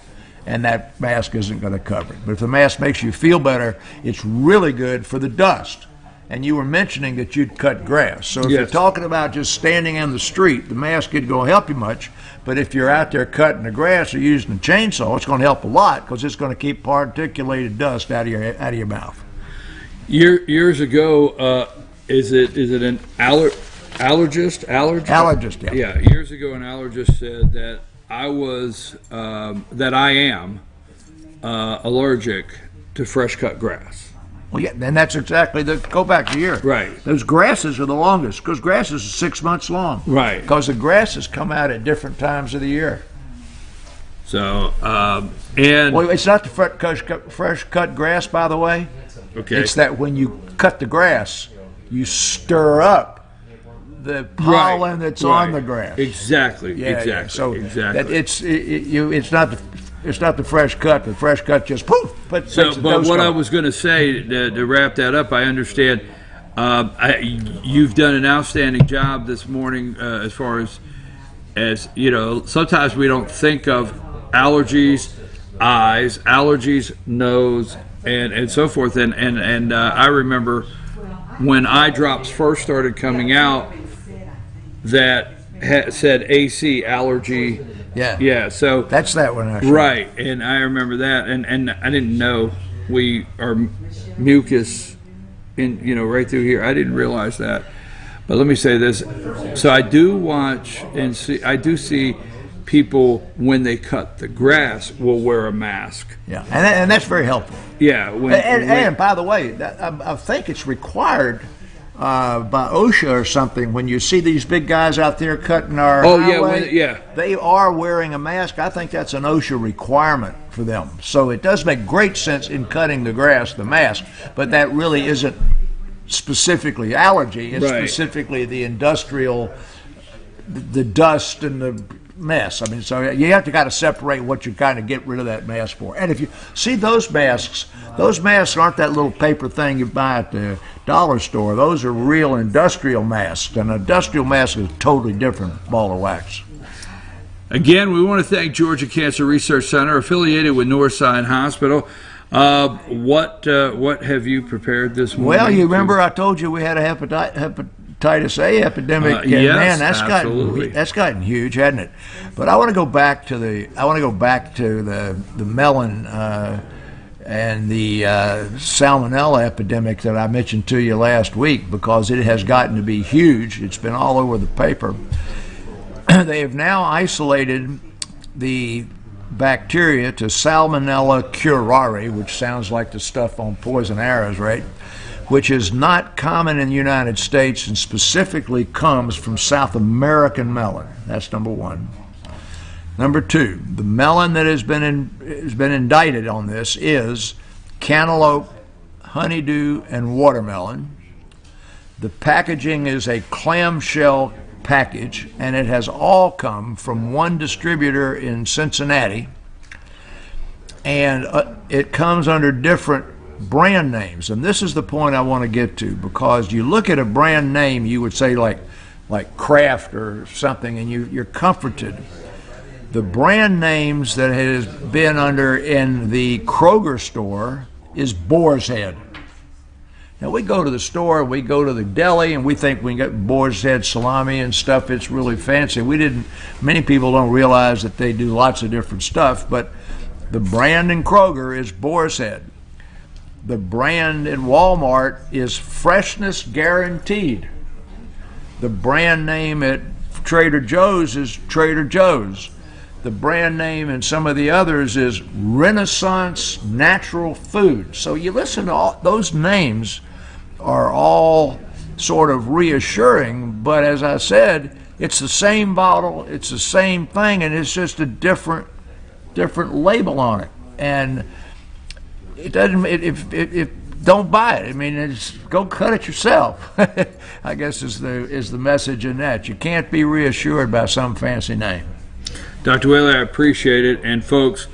and that mask isn't going to cover it. But if the mask makes you feel better, it's really good for the dust. And you were mentioning that you'd cut grass. So if you're talking about just standing in the street, the mask isn't going to help you much. But if you're out there cutting the grass or using a chainsaw, it's going to help a lot because it's going to keep particulated dust out of your mouth. Years ago, is it an allergist? Allergist, yeah. Yeah, years ago, an allergist said that I am allergic to fresh cut grass. Well, yeah, and that's exactly go back a year. Right. Those grasses are the longest because grasses are 6 months long. Right. Because the grasses come out at different times of the year. So, well, it's not the fresh cut grass, by the way. Okay. It's that when you cut the grass, you stir up the pollen that's on the grass. Exactly. Yeah, exactly. Yeah. So exactly. It's not the fresh cut. The fresh cut just poof. But what I was going to say to wrap that up, I understand you've done an outstanding job this morning as far as you know. Sometimes we don't think of allergies, eyes, allergies, nose, and so forth. And I remember when eye drops first started coming out, that said AC, allergy. Yeah. So that's that one, actually. Right, and I remember that, and I didn't know we are mucus right through here. I didn't realize that. But let me say this: so I do watch and see. I do see people when they cut the grass will wear a mask. Yeah, and that's very helpful. Yeah, and by the way, I think it's required by OSHA or something. When you see these big guys out there cutting our highway, they are wearing a mask. I think that's an OSHA requirement for them. So it does make great sense in cutting the grass, the mask, but that really isn't specifically allergy. It's specifically the industrial, the dust and the mess. I mean, so you have to kind of separate what you kind of get rid of that mask for. And if you see those masks aren't that little paper thing you buy at the dollar store. Those are real industrial masks, and an industrial mask is a totally different ball of wax. Again, we want to thank Georgia Cancer Research Center, affiliated with Northside Hospital. What have you prepared this morning? Well, you remember I told you we had a hepatitis A epidemic, and yes, man, that's gotten huge, hasn't it? But I want to go back to the melon and the salmonella epidemic that I mentioned to you last week, because it has gotten to be huge. It's been all over the paper. They have now isolated the bacteria to Salmonella curare, which sounds like the stuff on poison arrows, right? Which is not common in the United States and specifically comes from South American melon. That's number one. Number two, the melon that has been indicted on this is cantaloupe, honeydew, and watermelon. The packaging is a clamshell package, and it has all come from one distributor in Cincinnati, and it comes under different brand names. And this is the point I want to get to, because you look at a brand name, you would say like Kraft or something, and you're comforted. The brand names that it has been under in the Kroger store is Boar's Head. Now, we go to the store, we go to the deli, and we think we can get Boar's Head salami and stuff. It's really fancy. Many people don't realize that they do lots of different stuff, but the brand in Kroger is Boar's Head. The brand in Walmart is Freshness Guaranteed. The brand name at Trader Joe's is Trader Joe's. The brand name in some of the others is Renaissance Natural Food. So you listen to all those names are all sort of reassuring, but as I said, it's the same bottle, it's the same thing, and it's just a different label on it. And it doesn't. Don't buy it. I mean, go cut it yourself. I guess is the message in that. You can't be reassured by some fancy name. Dr. Whaley, I appreciate it. And folks,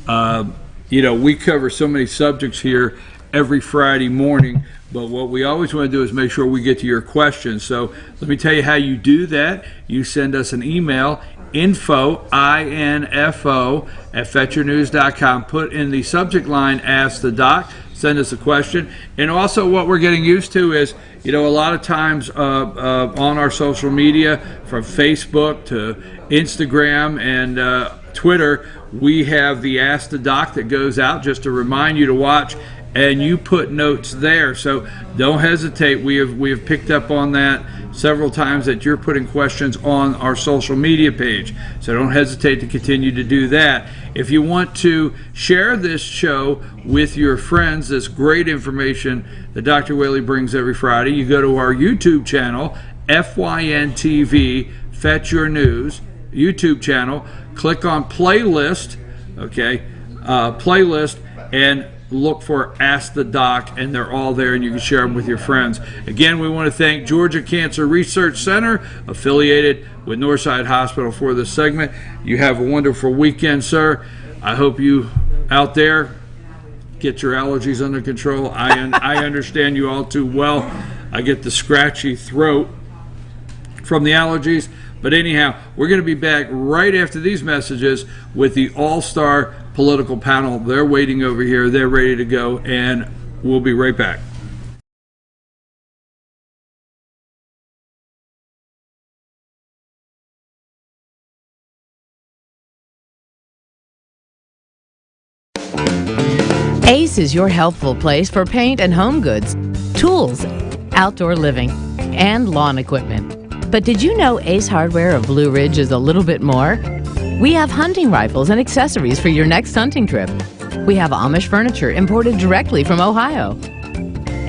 we cover so many subjects here every Friday morning, but what we always want to do is make sure we get to your questions. So let me tell you how you do that. You send us an email, info, I-N-F-O, @fetchernews.com. Put in the subject line, Ask the Doc. Send us a question. And also what we're getting used to is, a lot of times on our social media, from Facebook to Instagram and Twitter, we have the Ask the Doc that goes out just to remind you to watch, and you put notes there. So don't hesitate. We have picked up on that several times, that you're putting questions on our social media page. So don't hesitate to continue to do that. If you want to share this show with your friends, this great information that Dr. Whaley brings every Friday, you go to our YouTube channel, FYN TV, Fetch Your News YouTube channel, click on playlist, playlist, and look for Ask the Doc, and they're all there, and you can share them with your friends. Again, we want to thank Georgia Cancer Research Center, affiliated with Northside Hospital, for this segment. You have a wonderful weekend, sir. I hope you out there get your allergies under control. I understand you all too well. I get the scratchy throat from the allergies. But anyhow, we're going to be back right after these messages with the all-star political panel. They're waiting over here. They're ready to go, and we'll be right back. Ace is your healthful place for paint and home goods, tools, outdoor living, and lawn equipment. But did you know Ace Hardware of Blue Ridge is a little bit more? We have hunting rifles and accessories for your next hunting trip. We have Amish furniture imported directly from Ohio.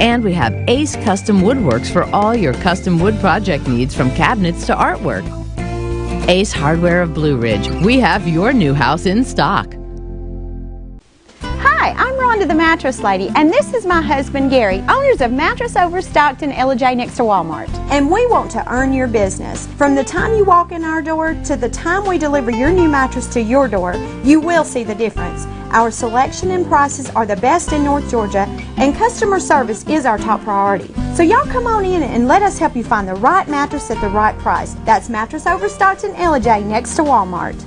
And we have Ace Custom Woodworks for all your custom wood project needs, from cabinets to artwork. Ace Hardware of Blue Ridge. We have your new house in stock. Hi, I'm Rhonda the Mattress Lady, and this is my husband Gary, owners of Mattress Overstocked in LJ next to Walmart. And we want to earn your business. From the time you walk in our door to the time we deliver your new mattress to your door, you will see the difference. Our selection and prices are the best in North Georgia, and customer service is our top priority. So y'all come on in and let us help you find the right mattress at the right price. That's Mattress Overstocked in LJ next to Walmart.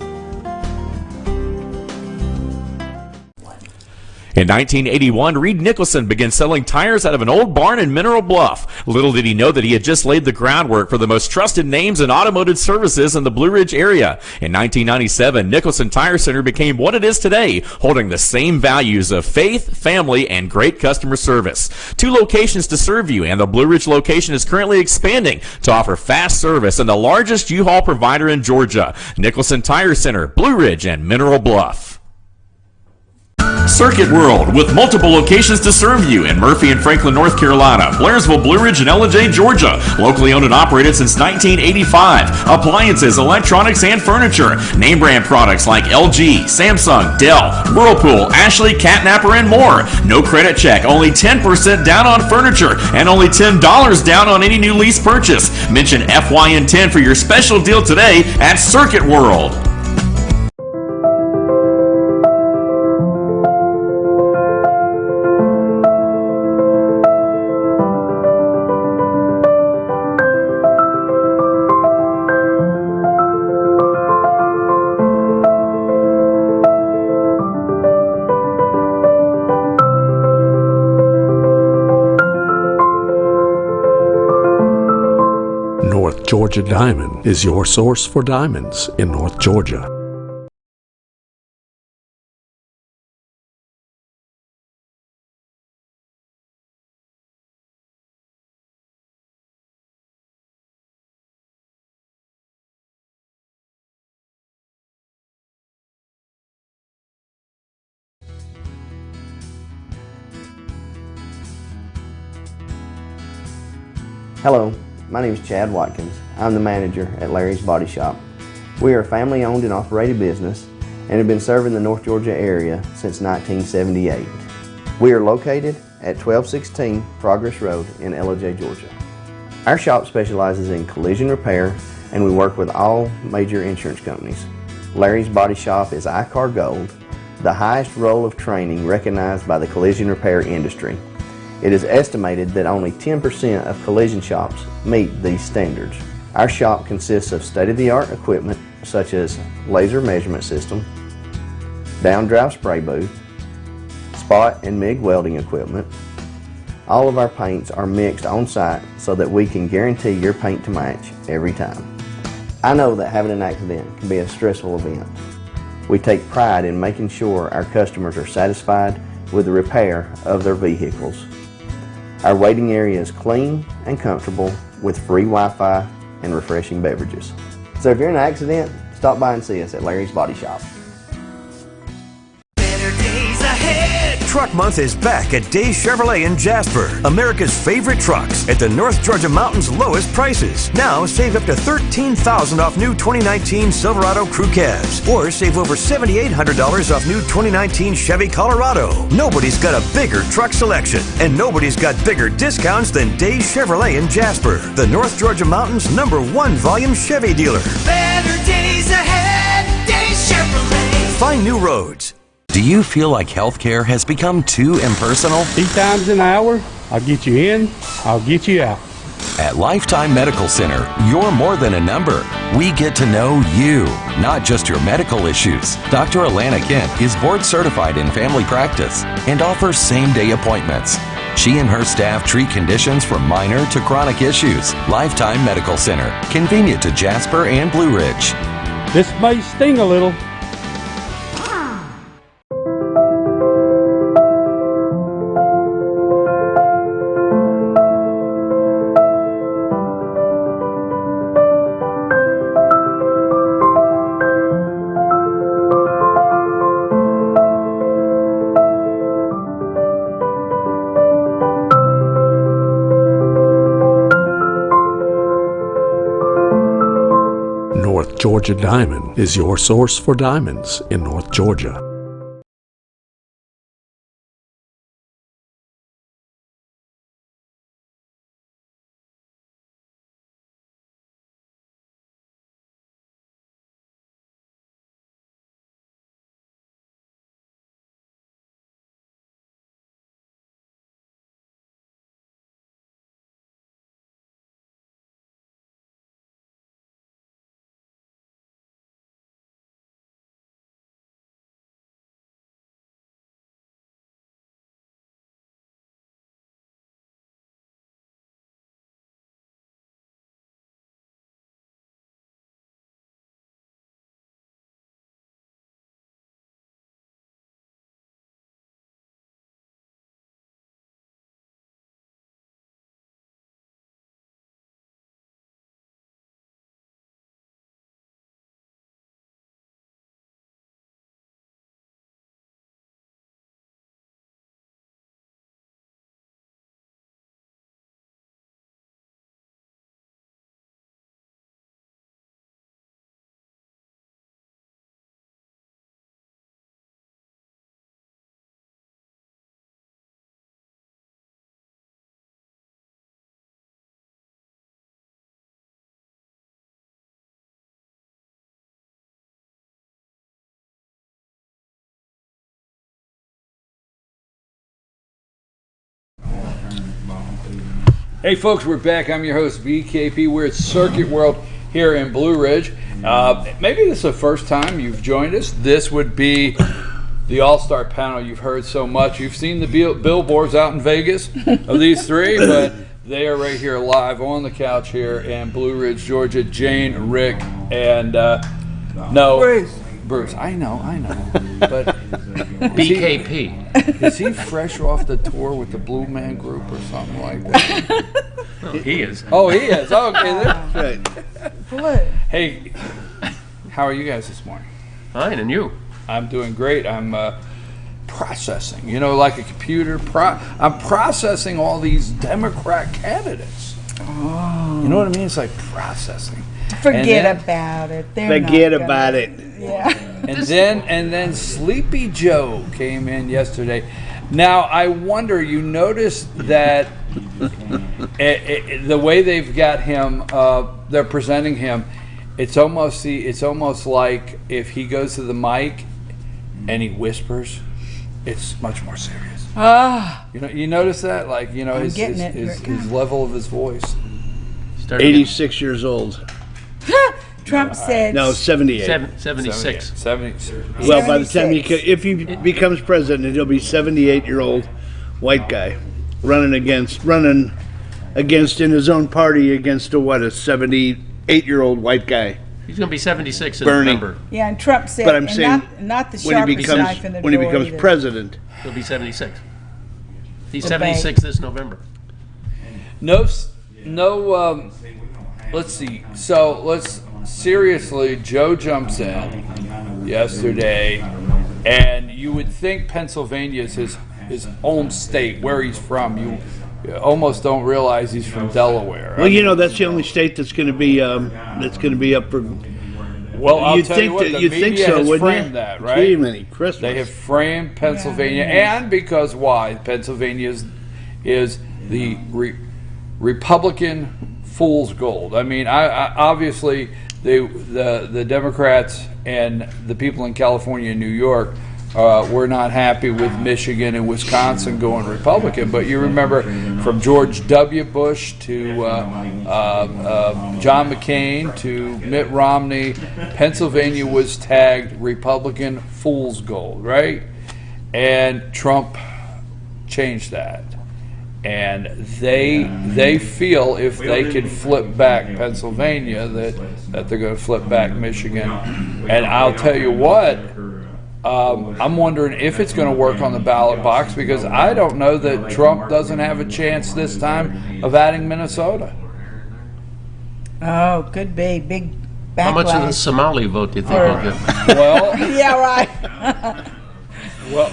In 1981, Reed Nicholson began selling tires out of an old barn in Mineral Bluff. Little did he know that he had just laid the groundwork for the most trusted names in automotive services in the Blue Ridge area. In 1997, Nicholson Tire Center became what it is today, holding the same values of faith, family, and great customer service. 2 locations to serve you, and the Blue Ridge location is currently expanding to offer fast service and the largest U-Haul provider in Georgia. Nicholson Tire Center, Blue Ridge, and Mineral Bluff. Circuit World, with multiple locations to serve you in Murphy and Franklin, North Carolina, Blairsville, Blue Ridge, and LJ, Georgia. Locally owned and operated since 1985. Appliances, electronics, and furniture. Name brand products like LG, Samsung, Dell, Whirlpool, Ashley, Catnapper, and more. No credit check, only 10% down on furniture, and only $10 down on any new lease purchase. Mention FYN10 for your special deal today at Circuit World. Georgia Diamond is your source for diamonds in North Georgia. Hello, my name is Chad Watkins. I'm the manager at Larry's Body Shop. We are a family-owned and operated business and have been serving the North Georgia area since 1978. We are located at 1216 Progress Road in Ellijay, Georgia. Our shop specializes in collision repair, and we work with all major insurance companies. Larry's Body Shop is ICAR Gold, the highest role of training recognized by the collision repair industry. It is estimated that only 10% of collision shops meet these standards. Our shop consists of state-of-the-art equipment such as laser measurement system, down-drive spray booth, spot and MIG welding equipment. All of our paints are mixed on site so that we can guarantee your paint to match every time. I know that having an accident can be a stressful event. We take pride in making sure our customers are satisfied with the repair of their vehicles. Our waiting area is clean and comfortable with free Wi-Fi and refreshing beverages. So if you're in an accident, stop by and see us at Larry's Body Shop. Truck Month is back at Days Chevrolet in Jasper. America's favorite trucks at the North Georgia Mountains lowest prices. Now save up to $13,000 off new 2019 Silverado Crew Cabs, or save over $7,800 off new 2019 Chevy Colorado. Nobody's got a bigger truck selection, and nobody's got bigger discounts than Days Chevrolet in Jasper, the North Georgia Mountains #1 volume Chevy dealer. Better days ahead, Days Chevrolet. Find new roads. Do you feel like healthcare has become too impersonal? 3 times an hour, I'll get you in, I'll get you out. At Lifetime Medical Center, you're more than a number. We get to know you, not just your medical issues. Dr. Alana Kent is board certified in family practice and offers same-day appointments. She and her staff treat conditions from minor to chronic issues. Lifetime Medical Center, convenient to Jasper and Blue Ridge. This may sting a little. North Georgia Diamond is your source for diamonds in North Georgia. Hey folks, we're back. I'm your host, BKP. We're at Circuit World here in Blue Ridge. Maybe this is the first time you've joined us. This would be the all-star panel you've heard so much. You've seen the billboards out in Vegas of these three, but they are right here live on the couch here in Blue Ridge, Georgia. Jane, Rick, and Bruce. I know. But BKP. Is he fresh off the tour with the Blue Man Group or something like that? He is. Oh, he is. Okay, that's right. Hey, how are you guys this morning? Fine, and you? I'm doing great. I'm processing, like a computer. I'm processing all these Democrat candidates. Oh. You know what I mean? It's like processing. Forget about it. Forget about it. Yeah. And then Sleepy Joe came in yesterday. Now, I wonder, you notice that the way they've got him, they're presenting him, it's almost like if he goes to the mic and he whispers, it's much more serious. You notice that? Like, his level of his voice. 86 years old. Trump said... No, 78. 76. 76. Well, by the time if he becomes president, he'll be 78-year-old white guy running against in his own party against a 78-year-old white guy. He's going to be 76 in Bernie. November. Yeah, and Trump said, But I'm saying not the sharpest knife in the when he drawer becomes either. president. He'll be 76. He's The 76 this November. No. Let's see. So seriously, Joe jumps in yesterday, and you would think Pennsylvania is his home state, where he's from. You almost don't realize he's from Delaware. Well, that's the only state that's going to be up for. Well, I'll you'd tell think you what, that, the you'd media think so, has wouldn't framed you? that, right? Gee, many Christmas. They have framed Pennsylvania, and because why? Pennsylvania is the Republican fool's gold. I mean, I obviously the Democrats and the people in California and New York were not happy with Michigan and Wisconsin going Republican. But you remember from George W. Bush to John McCain to Mitt Romney, Pennsylvania was tagged Republican fool's gold, right? And Trump changed that. And they feel if they can flip back Pennsylvania that they're going to flip back Michigan. And I'll tell you what, I'm wondering if it's going to work on the ballot box, because I don't know that Trump doesn't have a chance this time of adding Minnesota. Oh, could be. Big backlash. How much of the Somali vote do you think he'll get? Well, yeah, right. Well,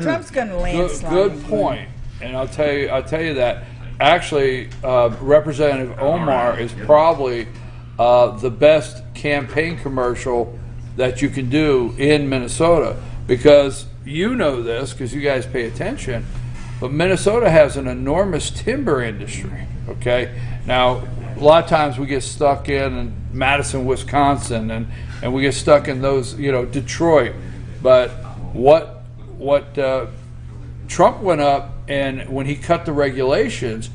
Trump's going to landslide. Good point. And I'll tell you that actually Representative Omar is probably the best campaign commercial that you can do in Minnesota, because you know this because you guys pay attention, but Minnesota has an enormous timber industry. Okay, now a lot of times we get stuck in Madison, Wisconsin, and we get stuck in those, Detroit. But what Trump went up, and when he cut the regulations,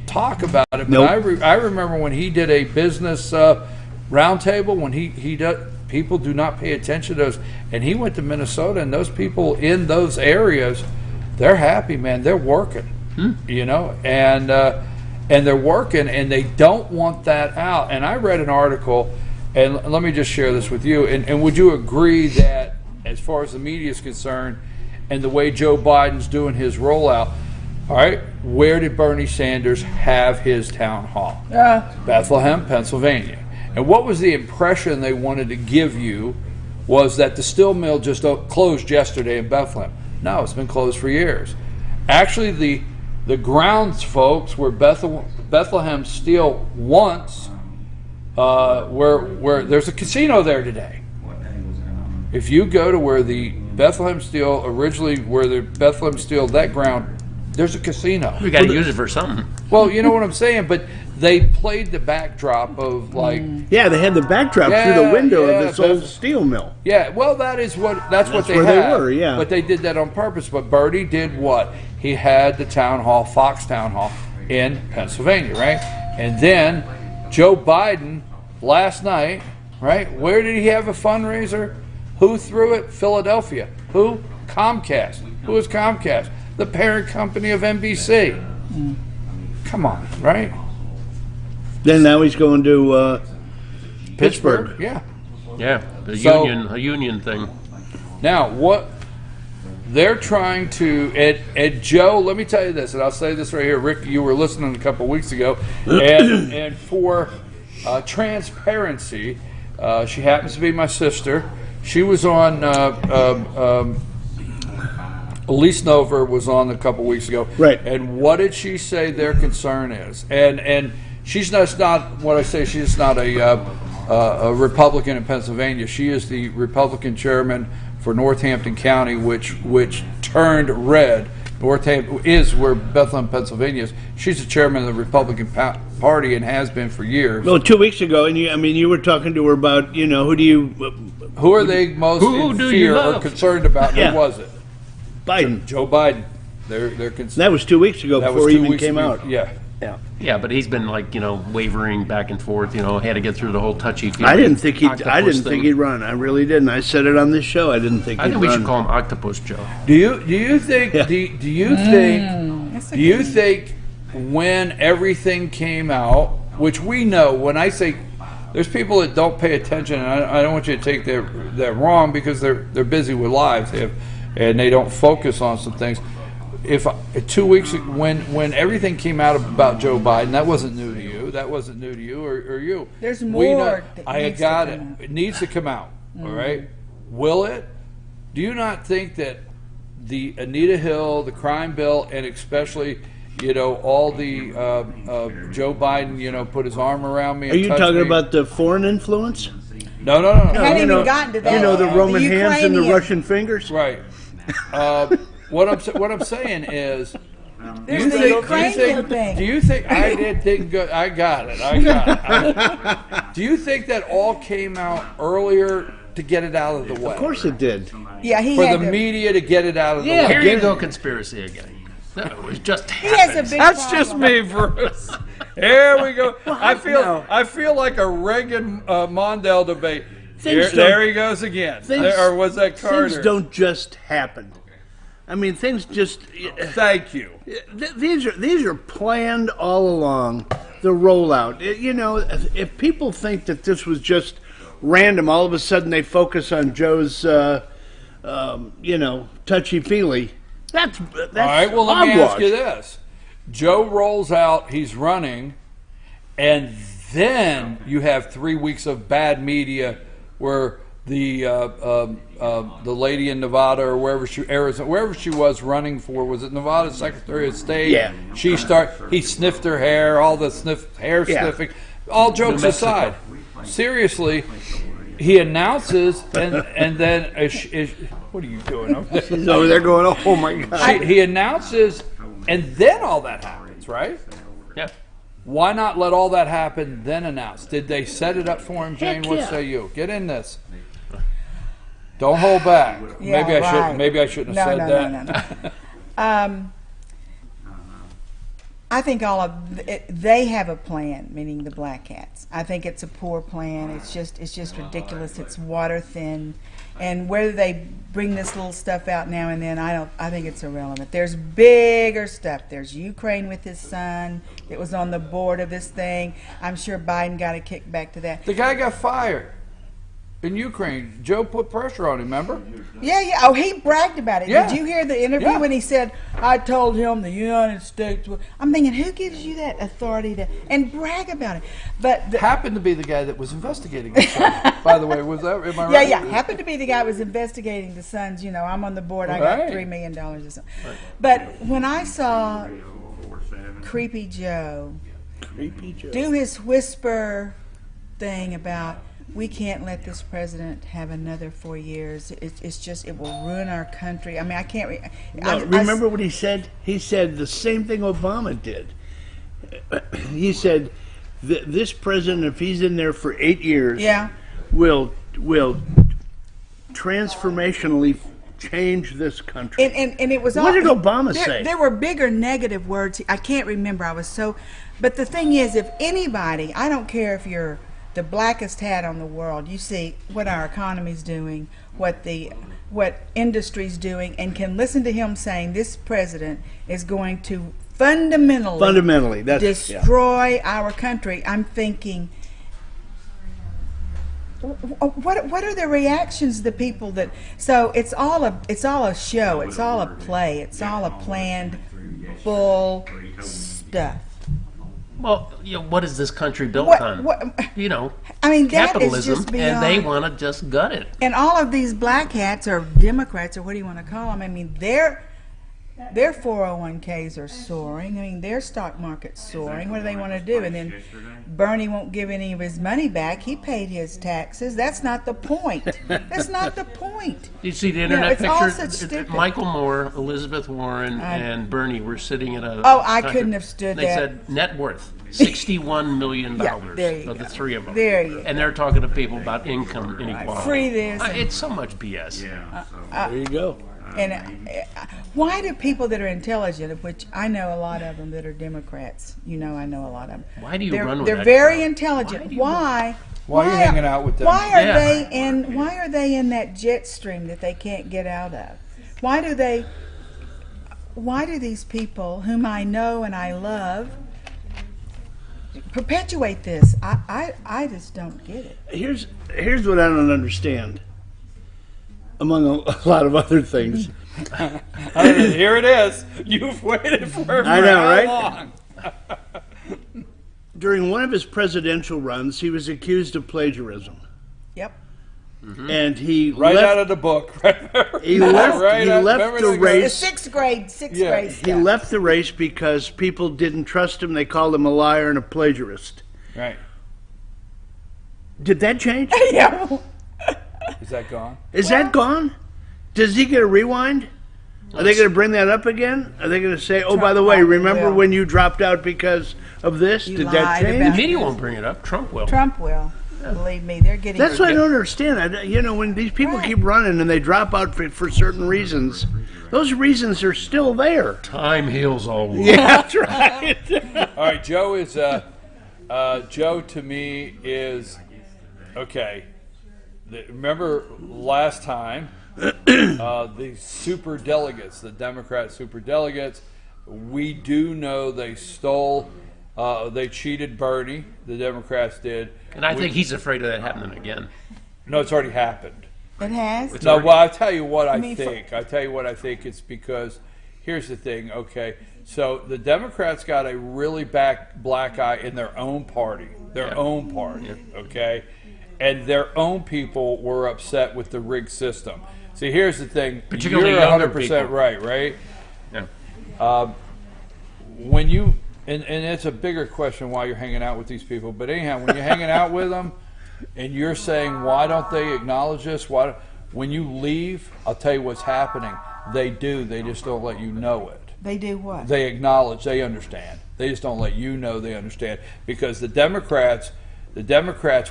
talk about it. But I remember when he did a business roundtable, when he does, people do not pay attention to those, and he went to Minnesota, and those people in those areas, they're happy, man. They're working, and they're working, and they don't want that out. And I read an article. And let me just share this with you. And would you agree that, as far as the media is concerned, and the way Joe Biden's doing his rollout, all right, where did Bernie Sanders have his town hall? Bethlehem, Pennsylvania. And what was the impression they wanted to give you? Was that the steel mill just closed yesterday in Bethlehem? No, it's been closed for years. Actually, the grounds folks where Bethlehem Steel once. Where there's a casino there today. If you go to where the Bethlehem Steel that ground, there's a casino. We got to use it for something. Well, you know what I'm saying, but they played the backdrop of like. Yeah, they had the backdrop through the window of this old steel mill. Yeah, well, that's what they where had. they were, yeah. But they did that on purpose. But Bernie did what? He had the town hall, Fox Town Hall, in Pennsylvania, right? And then Joe Biden. Last night, right? Where did he have a fundraiser? Who threw it? Philadelphia. Who? Comcast. Who is Comcast? The parent company of NBC. Come on, right? Then now he's going to Pittsburgh. Yeah. Yeah, a union thing. Now, what they're trying to, and Joe, let me tell you this, and I'll say this right here. Rick, you were listening a couple weeks ago, and for transparency, she happens to be my sister. She was on, Elise Nover was on a couple weeks ago. Right. And what did she say their concern is? And she's not what I say, she's not a a Republican in Pennsylvania. She is the Republican chairman for Northampton County, which turned red. Northampton is where Bethlehem, Pennsylvania is. She's the chairman of the Republican Party and has been for years. Well, 2 weeks ago, and you were talking to her about, who are they most in fear or concerned about? Yeah. Who was it? Biden. Joe Biden. They're That was 2 weeks ago before he even came out. Yeah. Yeah, but he's been wavering back and forth. Had to get through the whole touchy. I didn't think he'd run. I really didn't. I said it on this show. I didn't think. I think we should call him Octopus Joe. Do you think? Yeah. Do you think when everything came out, which we know, when I say there's people that don't pay attention, and I don't want you to take that wrong because they're busy with lives, and they don't focus on some things. If 2 weeks when everything came out about Joe Biden, that wasn't new to you. That wasn't new to you or you. There's We more. know- that I needs got to it. come out. It needs to come out. All right. Will it? Do you not think that the Anita Hill, the crime bill, and especially all the Joe Biden, put his arm around me. Are you talking about the foreign influence? No. Hadn't even gotten to that. The Roman The hands and the Ukrainian. Russian fingers. Right. What I'm saying is, There's the Ukrainian thing. do you think I did think good? I got it. Do you think that all came out earlier to get it out of the way? Of course it did. Yeah, he For had the to- media to get it out of the Yeah, way. here you go, conspiracy again. That was just He has a big That's problem. just me, Bruce. Here we go. I feel like a Reagan Mondale debate. There he goes again. Or was that Carter? Things don't just happen. I mean, things just. Thank you. These are planned all along. The rollout. If people think that this was just random, all of a sudden they focus on Joe's, touchy-feely. That's all right. Well, let me hogwash. ask you this: Joe rolls out, he's running, and then you have 3 weeks of bad media where the lady in Nevada or wherever she was running for, was it Nevada Secretary of State? Yeah. He sniffed her hair, all the sniffing. All jokes aside, seriously, he announces and then what are you doing over there? She's over there going, oh my God. He announces and then all that happens, right? Yeah. Why not let all that happen, then announce? Did they set it up for him, Jane? Heck What yeah. say you? Get in this. Don't hold back. Yeah, Maybe I shouldn't have said that. No. I think all of they have a plan, meaning the Black Hats. I think it's a poor plan. It's just ridiculous. It's water thin, and whether they bring this little stuff out now and then, I think it's irrelevant. There's bigger stuff. There's Ukraine with his son that was on the board of this thing. I'm sure Biden got a kickback to that. The guy got fired in Ukraine. Joe put pressure on him, remember? Yeah. Oh, he bragged about it. Yeah. Did you hear the interview Yeah. when he said, I told him the United States would... I'm thinking, who gives you that authority to... And brag about it. But... Happened to be the guy that was investigating the son. By the way, was that... Am I right? Yeah. Happened to be the guy who was investigating the Suns. I'm on the board. I got Right. $3 million or something. But when I saw Creepy Joe do his whisper thing about... We can't let this president have another 4 years. It's just, it will ruin our country. I mean, I can't... Remember what he said? He said the same thing Obama did. He said, this president, if he's in there for 8 years, will transformationally change this country. And it was all... What did Obama say? There were bigger negative words. I can't remember. I was so... But the thing is, if anybody, I don't care if you're the blackest hat on the world, you see what our economy's doing, what industry's doing, and can listen to him saying this president is going to fundamentally destroy our country. I'm thinking, what are the reactions of the people that? So it's all a show. It's all a play. It's all a planned bull stuff. Well, what is this country built on? I mean, that capitalism, is just beyond, and they want to just gut it. And all of these black hats or Democrats or what do you want to call them? I mean, Their 401ks are soaring. I mean, their stock market's soaring. What do they want to do? And then Bernie won't give any of his money back. He paid his taxes. That's not the point. That's not the point. You see the internet it's all picture? such stupid. Michael Moore, Elizabeth Warren, and Bernie were sitting at a. Oh, I couldn't have stood they that. said net worth $61 million there you of the go. three of them. There you and they're talking to people about income inequality. Free this. It's so much BS. There you go. And why do people that are intelligent, of which I know a lot of them that are Democrats, I know a lot of them. Why do you they're, run with They're that very crowd? intelligent. Why? Why are you hanging out with them? Why are they in that jet stream that they can't get out of? Why do these people whom I know and I love perpetuate this? I just don't get it. Here's what I don't understand. Among a lot of other things. Here it is. You've waited for I know, how right? long? During one of his presidential runs, he was accused of plagiarism. Yep. Mm-hmm. And he right left, out of the book. He left, right he out, left the The race. sixth grade He stuff. left the race because people didn't trust him. They called him a liar and a plagiarist. Right. Did that change? Yeah. Is that gone? Is that gone? Does he get a rewind? Are they going to bring that up again? Are they going to say, "Oh, by the way, remember when you dropped out because of this? You Did that lied change?" about The media won't bring it up. Trump will. Trump will. Believe me, they're getting. That's what I don't understand. When these people keep running and they drop out for certain reasons, those reasons are still there. Time heals all wounds. Yeah, that's right. All right, Joe is Joe to me is okay. Remember last time the super delegates, the Democrat super delegates, we do know they stole, they cheated Bernie. The Democrats did, And I think he's afraid of that happening again. No, it's already happened. It has. No, well, I'll tell you what I mean, think. I tell you what I think. It's because here's the thing. Okay, so the Democrats got a really black eye in their own party. Okay, and their own people were upset with the rigged system. See, here's the thing. Particularly You're younger 100% people. right? Yeah. When you and it's a bigger question why you're hanging out with these people. But anyhow, when you're hanging out with them, and you're saying, why don't they acknowledge this? When you leave, I'll tell you what's happening. They do. They just don't let you know it. They do what? They acknowledge. They understand. They just don't let you know they understand. Because the Democrats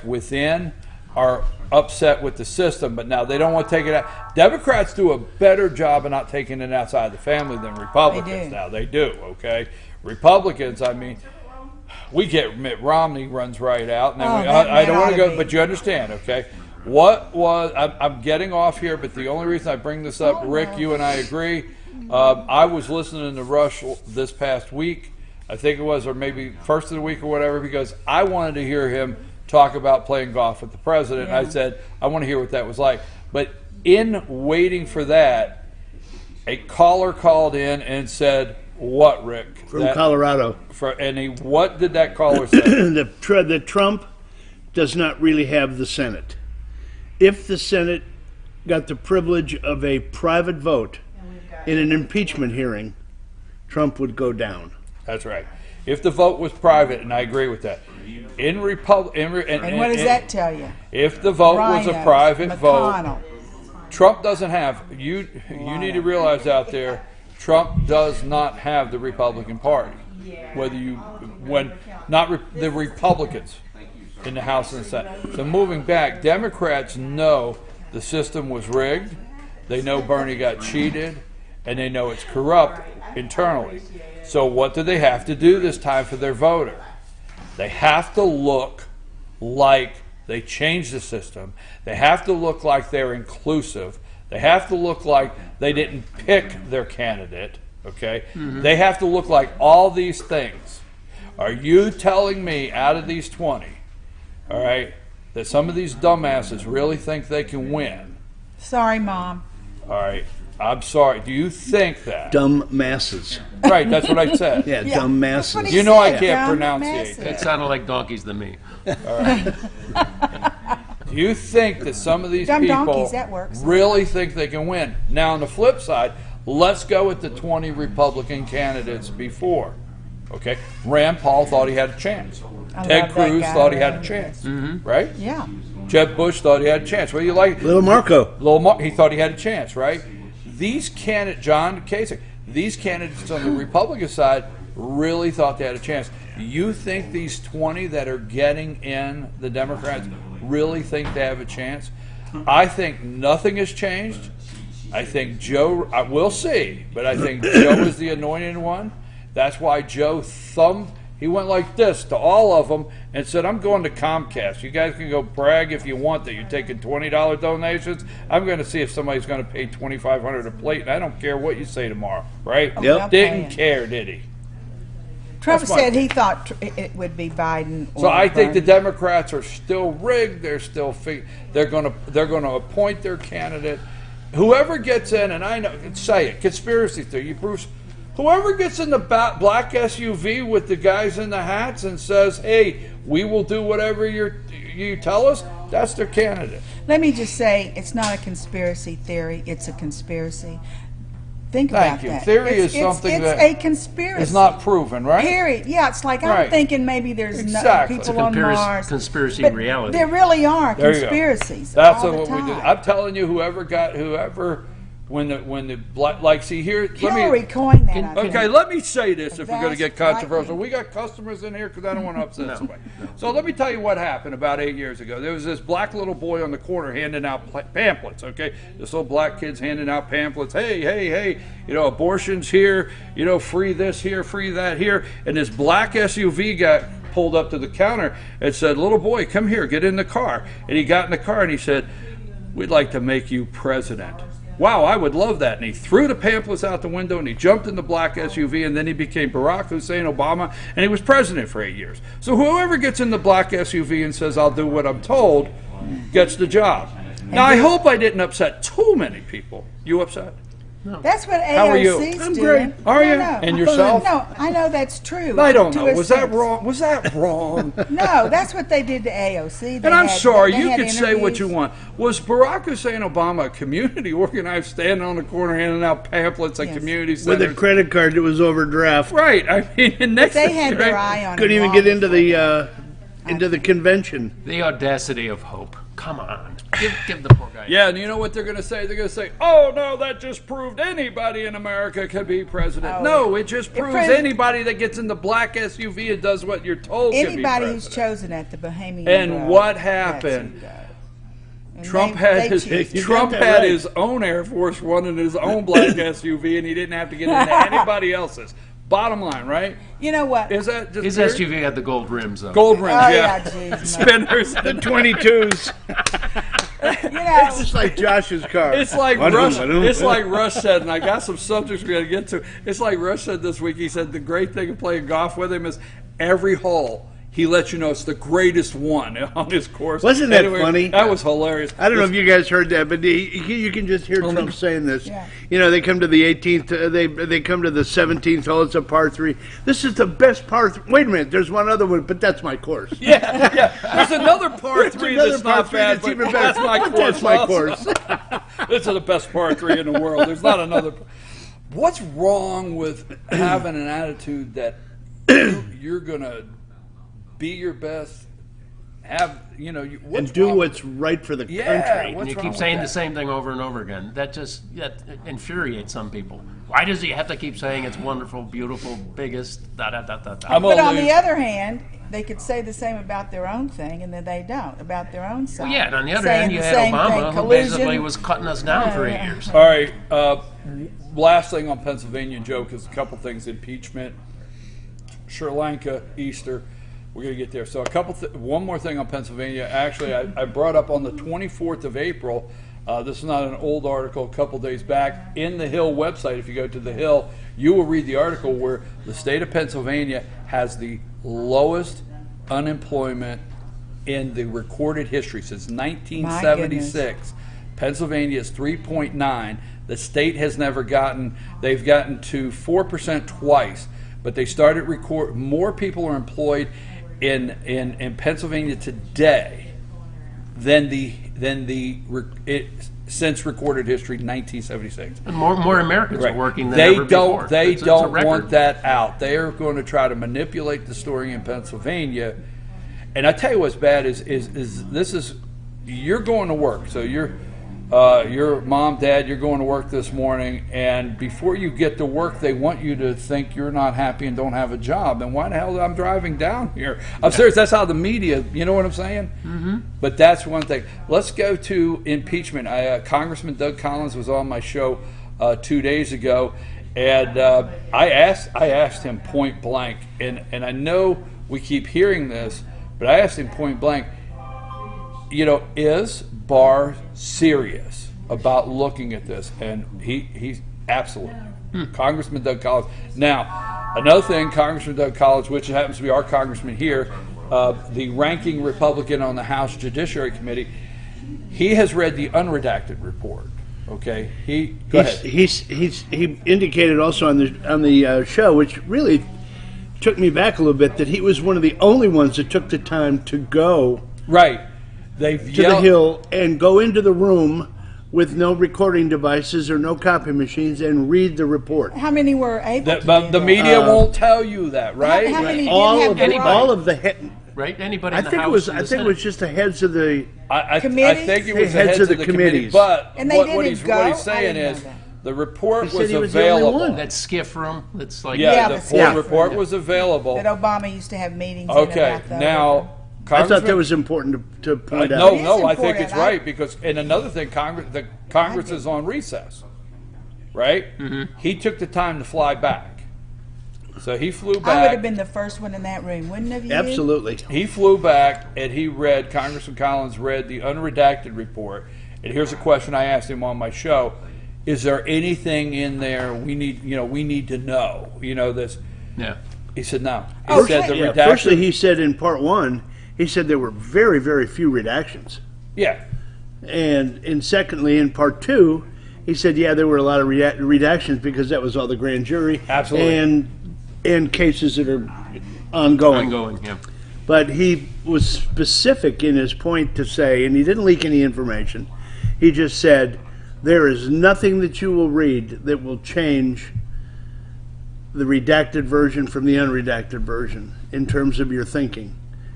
within are upset with the system, but now they don't want to take it out. Democrats do a better job of not taking it outside the family than Republicans. Now they do. Okay, Republicans. I mean, we get Mitt Romney runs right out, and then I don't want to go, but you understand, okay? What was I'm getting off here, but the only reason I bring this up, Rick, you and I agree. I was listening to Rush this past week, I think it was, or maybe first of the week or whatever, because I wanted to hear him talk about playing golf with the president. Yeah. I said I want to hear what that was like. But in waiting for that, a caller called in and said, "What, Rick?" From Colorado. What did that caller say? that Trump does not really have the Senate. If the Senate got the privilege of a private vote in an impeachment hearing, Trump would go down. That's right. If the vote was private, and I agree with that. And what does that tell you? If the vote was a private McConnell. vote, Trump doesn't have. You need to realize out there, Trump does not have the Republican Party. The Republicans in the House and the Senate. So moving back, Democrats know the system was rigged. They know Bernie got cheated, and they know it's corrupt internally. So what do they have to do this time for their voter? They have to look like they changed the system. They have to look like they're inclusive. They have to look like they didn't pick their candidate. Okay? Mm-hmm. They have to look like all these things. Are you telling me out of these 20, all right, that some of these dumbasses really think they can win? Sorry, Mom. All right. I'm sorry. Do you think that? Dumb masses. Right, that's what I said. Yeah, dumb masses. You know I can't Dumb pronunciate masses. It sounded like donkeys to me. All right. Do you think that some of these Dumb people donkeys, that works. really think they can win? Now, on the flip side, Let's go with the 20 Republican candidates before. Okay, Rand Paul thought he had a chance. Ted Cruz thought he had a chance, right? Yeah. Jeb Bush thought he had a chance. What do you like? Little Marco. He thought he had a chance, right? These candidates, John Kasich, these candidates on the Republican side really thought they had a chance. You think these 20 that are getting in the Democrats really think they have a chance? I think nothing has changed. I think Joe, we'll see, but I think Joe is the anointed one. That's why Joe he went like this to all of them and said, I'm going to Comcast. You guys can go brag if you want that you're taking $20 donations. I'm going to see if somebody's going to pay $2,500 a plate, and I don't care what you say tomorrow, right? Yep. Didn't care, did he? Trump said he thought it would be Biden. So I think the Democrats are still rigged. They're still they're going to appoint their candidate. Whoever gets in, and I know, say it, conspiracy theory, Bruce. Whoever gets in the black SUV with the guys in the hats and says, hey, we will do whatever you tell us, that's their candidate. Let me just say, it's not a conspiracy theory, it's a conspiracy. Think about that. Theory is something it's a conspiracy. It's not proven, right? Period. Yeah, it's like I'm thinking maybe there's people on Mars. Conspiracy but reality. There really are There conspiracies. That's all the what time. we do. I'm telling you, whoever. When the like, see here. Hillary coined that. Okay, let me say this if we're going to get controversial. We got customers in here because I don't want to upset somebody. So let me tell you what happened about 8 years ago. There was this black little boy on the corner handing out pamphlets. Okay, this little black kid's handing out pamphlets. Hey, abortion's here. Free this here, free that here. And this black SUV got pulled up to the counter and said, "Little boy, come here, get in the car." And he got in the car and he said, "We'd like to make you president." Wow, I would love that. And he threw the pamphlets out the window and he jumped in the black SUV, and then he became Barack Hussein Obama, and he was president for 8 years. So whoever gets in the black SUV and says, I'll do what I'm told, gets the job. Now, I hope I didn't upset too many people. You upset? No. That's what AOC's How are you? I'm great. Are you? No. And yourself? No, I know that's true. I don't know. Was that wrong? No, that's what they did to AOC. And I'm sorry, you can say what you want. Was Barack Hussein Obama a community organizer standing on the corner handing out pamphlets at community centers? With a credit card that was overdraft. Right. I mean, but they had their eye on couldn't even get into the convention. The audacity of hope. Come on. Give the poor guy. Yeah, and you know what they're going to say? They're going to say, oh, no, that just proved anybody in America could be president. No, it just proves anybody that gets in the black SUV and does what you're told can be president. Anybody who's chosen at the Bohemian And what happened? Trump had his own Air Force One and his own black SUV, and he didn't have to get into anybody else's. Bottom line, right? You know what? Is that just his SUV had the gold rims, though. Gold rims, yeah. Spinners, the 22s. It's just like Josh's car. It's like Rush said, and I got some subjects we're going to get to. It's like Rush said this week. He said the great thing of playing golf with him is every hole he lets you know it's the greatest one on his course. Wasn't that funny? That was hilarious. I don't know if you guys heard that, but you can just hear Trump saying this. Yeah. They come to the 18th, they come to the 17th hole. It's a par 3. This is the best par 3. Wait a minute, there's one other one, but that's my course. Yeah. There's another par 3 that's not bad, but even better. That's my course. That's my course. This is the best par 3 in the world. There's not another. What's wrong with having an attitude that you're going to be your best, and do what's right for the country. And you keep saying the same thing over and over again. That infuriates some people. Why does he have to keep saying it's wonderful, beautiful, biggest, da da da da da? But on the other hand, they could say the same about their own thing, and then they don't, about their own side. Well, yeah, and on the other hand, you had Obama, who basically was cutting us down for 8 years. All right, last thing on Pennsylvania, Joe, because a couple things, impeachment, Sri Lanka, Easter. We're going to get there. So one more thing on Pennsylvania. Actually, I brought up on the 24th of April. This is not an old article, a couple days back. In the Hill website, if you go to the Hill, you will read the article where the state of Pennsylvania has the lowest unemployment in the recorded history since 1976. Pennsylvania is 3.9. The state has never they've gotten to 4% twice, but they started more people are employed in Pennsylvania today than since recorded history, 1976. And more Americans Right. are working than They ever don't. before. They It's a don't record. want that out. They are going to try to manipulate the story in Pennsylvania. And I tell you what's bad is this is you're going to work. So your mom, dad, you're going to work this morning, and before you get to work, they want you to think you're not happy and don't have a job. And why the hell I'm driving down here? I'm serious. That's how the media. You know what I'm saying? Mm-hmm. But that's one thing. Let's go to impeachment. Congressman Doug Collins was on my show 2 days ago, and I asked him point blank, and I know we keep hearing this, but I asked him point blank. Is Barr serious about looking at this? And he's absolutely. Congressman Doug Collins. Now, another thing, Congressman Doug Collins, which happens to be our congressman here, the ranking Republican on the House Judiciary Committee, he has read the unredacted report. Okay, go ahead. He indicated also on the show, which really took me back a little bit, that he was one of the only ones that took the time to go right. To the Hill and go into the room with no recording devices or no copy machines and read the report. How many were able to do The that? media won't tell you that, right? How many didn't all have of the the, right? all of the he- Right? Anybody I in the think House it was. and I the think it Senate. was just the heads of the. I Committees? think it was the Heads heads of of the the committee. committees. But And they what didn't he's go? saying I didn't is know that. the report He said was he was the only available. one. That skiff room. That's like Yeah, the the full skiff report room. was available. That Obama used to have meetings in Okay, about the now I thought that was important to point out. No, I think important. it's right because, and another thing, Congress is on recess, right? Mm-hmm. He took the time to fly back, so he flew back. I would have been the first one in that room, wouldn't have you? Absolutely. He flew back and he read. Congressman Collins read the unredacted report. And here's a question I asked him on my show: is there anything in there we need? We need to know. This. Yeah. He said no. He Oh, said the Yeah, redacted. firstly, he said in part one, he said there were very, very few redactions. Yeah. And secondly, in part two, he said, yeah, there were a lot of redactions because that was all the grand jury. Absolutely. And cases that are ongoing. Ongoing, yeah. But he was specific in his point to say, and he didn't leak any information, he just said, there is nothing that you will read that will change the redacted version from the unredacted version in terms of your thinking.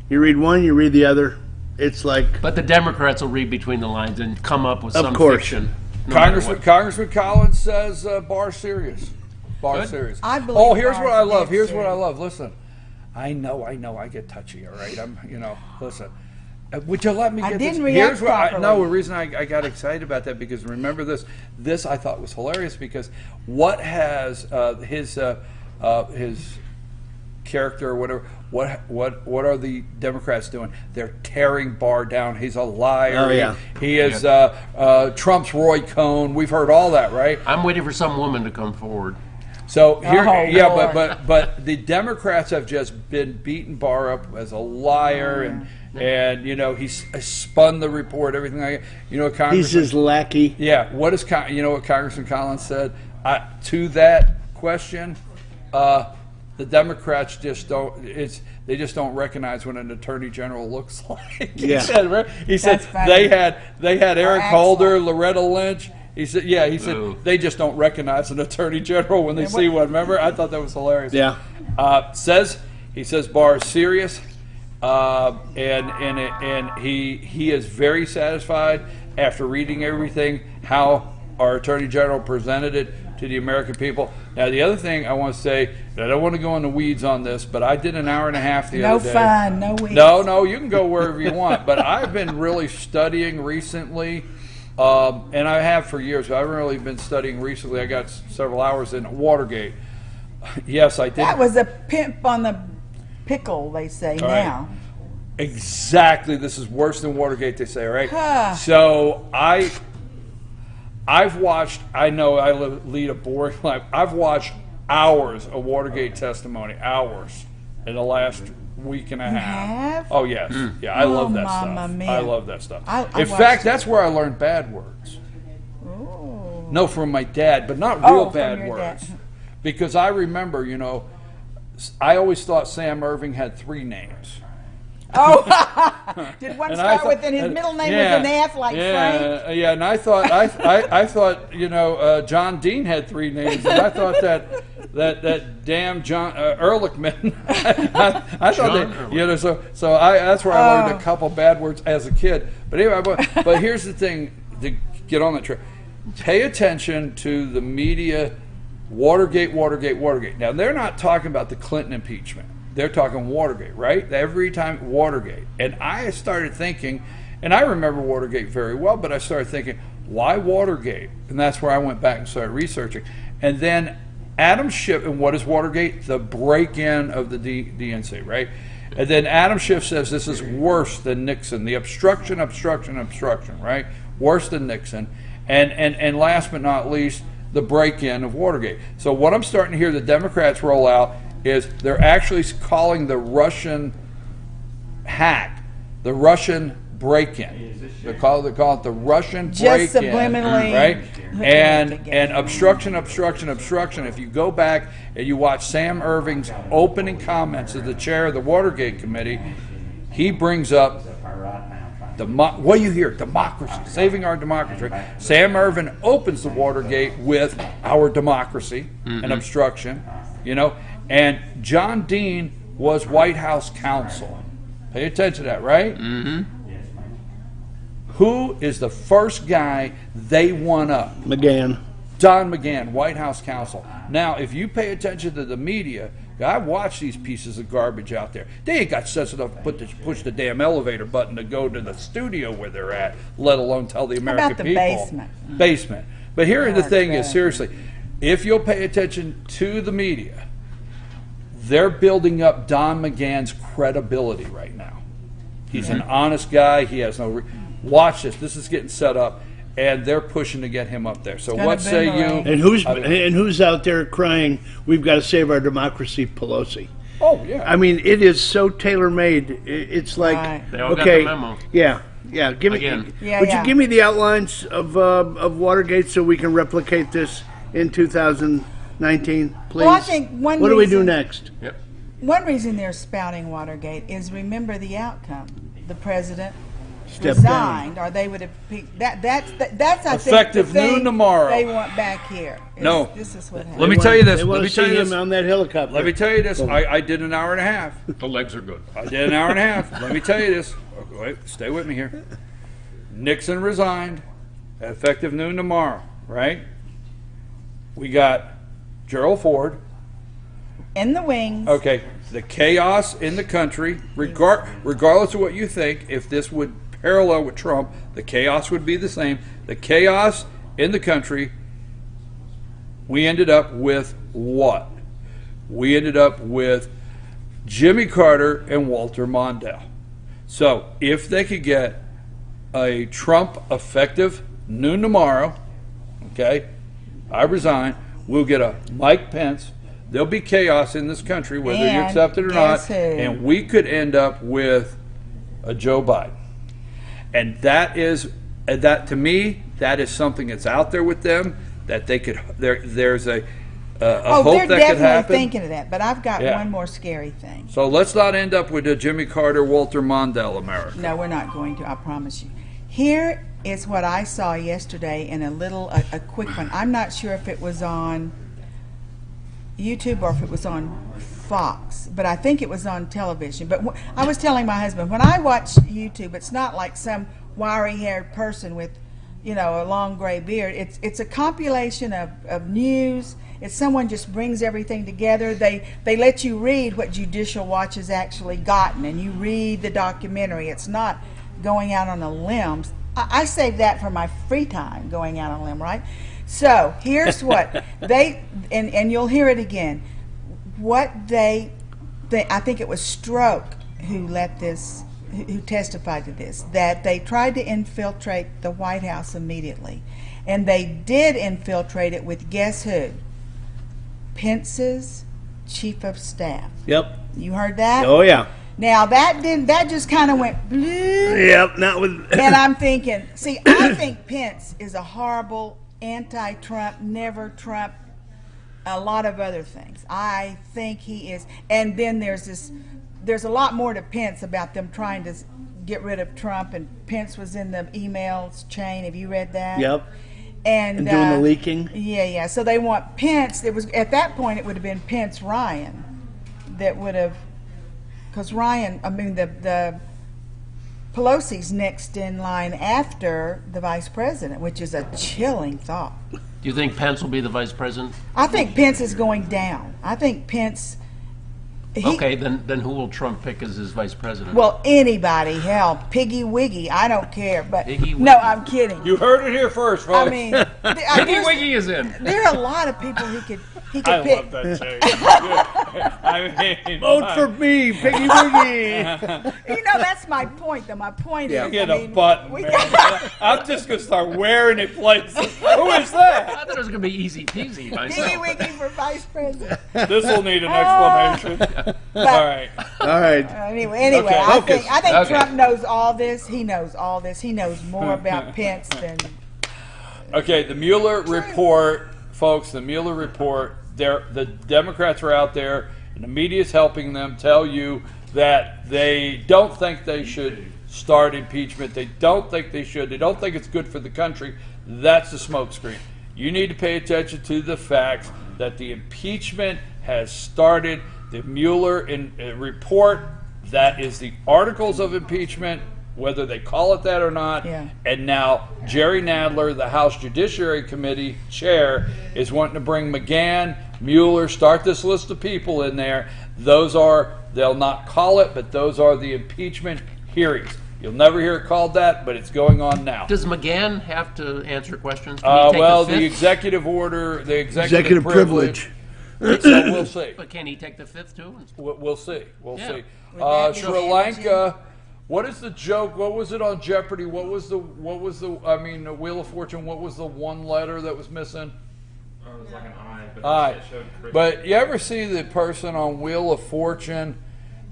You read one, you read the other. It's like... But the Democrats will read between the lines and come up with some course. fiction. no matter Congressman Collins says Barr serious. Barr serious. I believe Oh, here's Barr's what I love. dead Here's what I serious. love. Listen, I know. I get touchy. All right. Listen. Would you let me I get didn't this? react Here's what properly. No, the reason I got excited about that because remember this. This I thought was hilarious because what has his character or whatever. What are the Democrats doing? They're tearing Barr down. He's a liar. Oh, yeah. He is Trump's Roy Cohn. We've heard all that, right? I'm waiting for some woman to come forward. So here, Oh, yeah, Lord. but the Democrats have just been beating Barr up as a liar, and he's spun the report, everything like that. Congressman, He's his lackey. Yeah, what Congressman Collins said to that question? The Democrats just don't. They just don't recognize what an attorney general looks like. Yeah. He said That's funny. they had Eric accent. Holder, Loretta Lynch. He said, Ooh. they just don't recognize an attorney general when they see one. Remember, I thought that was hilarious. Yeah. He says Barr is serious, and he is very satisfied after reading everything how our attorney general presented it to the American people. Now, the other thing I want to say, and I don't want to go in the weeds on this, but I did an hour and a half the No other day. fun, no weeds. No, you can go wherever you want. But I've been really studying recently, and I have for years. But I haven't really been studying recently. I got several hours in Watergate. Yes, I did. That was a pimp on the pickle, they say All right. now. Exactly. This is worse than Watergate, they say, right? Huh. So I've watched, I know I lead a boring life. I've watched hours of Watergate testimony, hours, in the last week and a half. have? Oh, yes. Yeah, I love that Mamma stuff. mia. I love that stuff. I In watched fact, it. that's where I learned bad words. Ooh. No, from my dad, but not Oh, real from bad your words. dad. Because I remember, I always thought Sam Irving had three names. Oh, Did one And start with, and his middle name was an F, like Frank? Yeah, and I thought I thought John Dean had 3 names, and I thought that damn John Ehrlichman. I thought that so that's where I learned a couple bad words as a kid. But anyway, but here's the thing to get on the track: pay attention to the media. Watergate. Now they're not talking about the Clinton impeachment. They're talking Watergate, right? Every time Watergate. And I started thinking, and I remember Watergate very well, but I started thinking, why Watergate? And that's where I went back and started researching. And then Adam Schiff, and what is Watergate? The break-in of the DNC, right? And then Adam Schiff says this is worse than Nixon. The obstruction, right? Worse than Nixon. And last but not least, the break-in of Watergate. So what I'm starting to hear the Democrats roll out is they're actually calling the Russian hack, the Russian break-in. They call it the Russian break-in, just subliminally, right? And obstruction. If you go back and you watch Sam Irving's opening comments as the chair of the Watergate Committee, he brings up what do you hear? Democracy, saving our democracy. Right? Sam Irving opens the Watergate with our democracy and obstruction, And John Dean was White House counsel. Pay attention to that, right? Mm-hmm. Who is the first guy they want up? McGahn. Don McGahn, White House counsel. Now, if you pay attention to the media, I watch these pieces of garbage out there. They ain't got sense enough to push the damn elevator button to go to the studio where they're at, let alone tell the American about the people. Basement. But here the thing is, seriously, if you'll pay attention to the media, they're building up Don McGahn's credibility right now. He's an honest guy. He has no... Watch this. This is getting set up, and they're pushing to get him up there. So what say you? And who's out there crying, we've got to save our democracy, Pelosi? Oh, yeah. I mean, it is so tailor-made. It's like, Right. They all okay, got the memo. Yeah. Give me. Again. Would you give me the outlines of Watergate so we can replicate this in 2019, please? Well, I think what do we do next? Yep. One reason they're spouting Watergate is remember the outcome. The president Step resigned, or they would have picked that's I Effective think the thing noon tomorrow. They want back here. This is what happened. Let me tell you this. They want to see him on that helicopter. Let me tell you this. I did an hour and a half. The legs are good. I did an hour and a half. Let me tell you this. Wait, stay with me here. Nixon resigned. Effective noon tomorrow, right? We got Gerald Ford. In the wings. Okay. The chaos in the country, regardless of what you think, if this would parallel with Trump, the chaos would be the same. The chaos in the country, we ended up with what? We ended up with Jimmy Carter and Walter Mondale. So if they could get a Trump effective noon tomorrow, okay, I resign, we'll get a Mike Pence. There'll be chaos in this country, whether you accept it or not, and we could end up with a Joe Biden. And that to me, that is something that's out there with them that they could. There's a hope that could happen. They're definitely thinking of that. But I've got one more scary thing. So let's not end up with a Jimmy Carter, Walter Mondale America. No, we're not going to. I promise you. Here is what I saw yesterday in a quick one. I'm not sure if it was on YouTube or if it was on Fox, but I think it was on television. But I was telling my husband, when I watch YouTube, it's not like some wiry-haired person with, a long gray beard. It's a compilation of news. It's someone just brings everything together. They let you read what Judicial Watch has actually gotten, and you read the documentary. It's not going out on a limb. I save that for my free time, going out on a limb, right? So here's what and you'll hear it again. I think it was Stroke who testified to this, that they tried to infiltrate the White House immediately. And they did infiltrate it with, guess who? Pence's chief of staff. Yep. You heard that? Oh, yeah. Now that just kind of went blue. Yep, not with... And I'm thinking, I think Pence is a horrible anti-Trump, never Trump, a lot of other things. I think he is. And then there's a lot more to Pence about them trying to get rid of Trump, and Pence was in the emails chain. Have you read that? Yep. And doing the leaking. Yeah. So they want Pence. It was at that point it would have been Pence Ryan that would have, because Ryan. I mean the Pelosi's next in line after the vice president, which is a chilling thought. Do you think Pence will be the vice president? I think Pence is going down. I think Pence. Okay, then who will Trump pick as his vice president? Well, anybody, hell, Piggy Wiggy, I don't care. But Piggy no, Wiggy. I'm kidding. You heard it here first, folks. I mean, Piggy Wiggy is in. There are a lot of people he could pick. I love that saying. I mean, Vote for me, Piggy Wiggy. You know, that's my point, though. My point is, get I a mean, button, man. I'm just gonna start wearing it places. Who is that? I thought it was going to be easy peasy Piggy myself. Wiggy for vice president. This will need an explanation. All right. All right. Anyway, Okay. I think Okay. Trump knows all this. He knows all this. He knows more about Pence than. Okay, the Mueller report, folks. The Mueller report. The Democrats are out there, and the media's helping them tell you that they don't think they should start impeachment. They don't think they should. They don't think it's good for the country. That's the smokescreen. You need to pay attention to the facts that the impeachment has started. The Mueller report, that is the articles of impeachment, whether they call it that or not. Yeah. And now Jerry Nadler, the House Judiciary Committee chair, is wanting to bring McGahn, Mueller, start this list of people in there. They'll not call it, but those are the impeachment hearings. You'll never hear it called that, but it's going on now. Does McGahn have to answer questions? Can he take Well, the the fifth? executive order, the executive privilege. So we'll see. But can he take the fifth too? We'll see. We'll Yeah. see. that be Sri damaging? Lanka. What is the joke? What was it on Jeopardy? What was the? I mean, Wheel of Fortune. What was the one letter that was missing? Oh, it was like an eye, but Aye. it showed Christian. But you ever see the person on Wheel of Fortune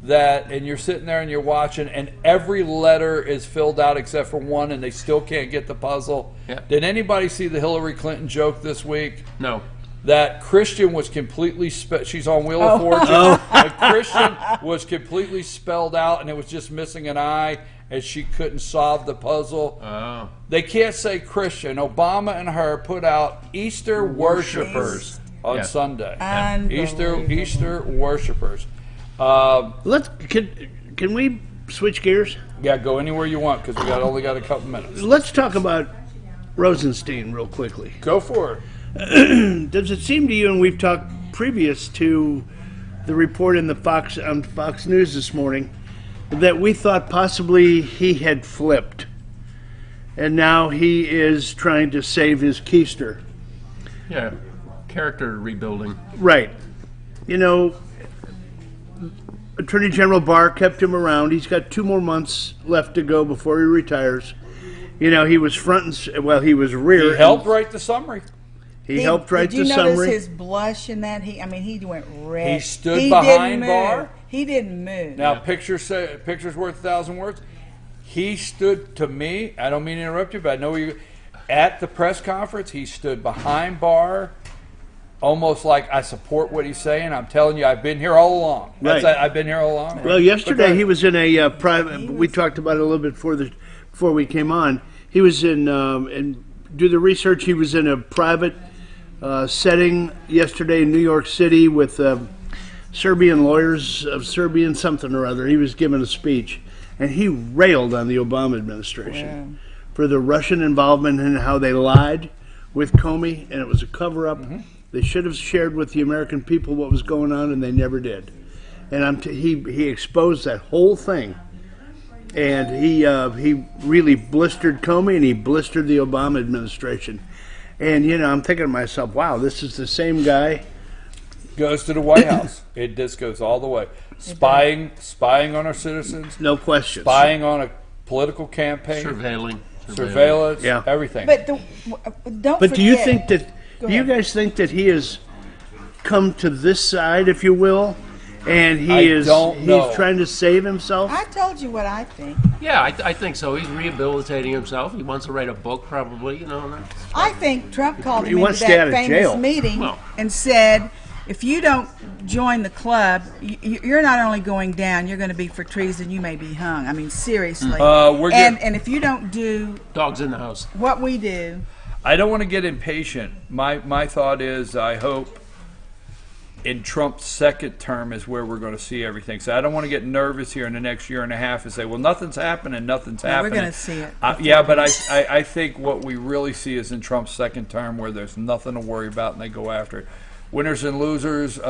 and you're sitting there and you're watching, and every letter is filled out except for one, and they still can't get the puzzle? Yeah. Did anybody see the Hillary Clinton joke this week? No. That Christian was completely she's on Wheel of Fortune. And Christian was completely spelled out, and it was just missing an I, and she couldn't solve the puzzle. Oh. They can't say Christian. Obama and her put out Easter worshipers on Sunday. Easter worshipers. Can we switch gears? Yeah, go anywhere you want because we only got a couple minutes. Let's talk about Rosenstein real quickly. Go for it. Does it seem to you, and we've talked previous to the report in the Fox News this morning, that we thought possibly he had flipped, and now he is trying to save his keister? Yeah. Character rebuilding. Right. You know, Attorney General Barr kept him around. He's got 2 more months left to go before he retires. You know, he was he was rear. He helped write the summary. He helped write the Did you summary. notice his blush in that? He went red. He stood behind didn't Barr. move. He didn't move. Now, pictures worth 1,000 words. He stood, to me, I don't mean to interrupt you, but I know you, at the press conference, he stood behind Barr, almost like, I support what he's saying. I'm telling you, I've been here all along. Right. I've been here all along. Well, yesterday he was in a private. We talked about it a little bit before we came on. He was in and do the research. He was in a private setting yesterday in New York City with Serbian lawyers of Serbian something or other. He was giving a speech, and he railed on the Obama administration for the Russian involvement and how they lied with Comey, and it was a cover-up. They should have shared with the American people what was going on, and they never did. And he exposed that whole thing, and he really blistered Comey, and he blistered the Obama administration. And you know, I'm thinking to myself, wow, this is the same guy. Goes to the White House. It just goes all the way. Spying on our citizens. No question. Spying on a political campaign. Surveillance. Yeah. Everything. But don't But do you forget- think that? Go Do you ahead. guys think that he has come to this side, if you will, and I he's don't know. trying to save himself? I told you what I think. Yeah, I think so. He's rehabilitating himself. He wants to write a book, probably. You know. I think Trump called He him wants into to stay out that of famous jail. meeting Well. and said, if you don't join the club, you're not only going down, you're going to be for treason. You may be hung. I mean, seriously. And if you don't do dogs in the house, what we do, I don't want to get impatient. My thought is, I hope in Trump's second term is where we're going to see everything. So I don't want to get nervous here in the next year and a half and say, well, nothing's happening, nothing's happening. We're going to see it. Yeah, but I think what we really see is in Trump's second term where there's nothing to worry about and they go after it. Winners and losers,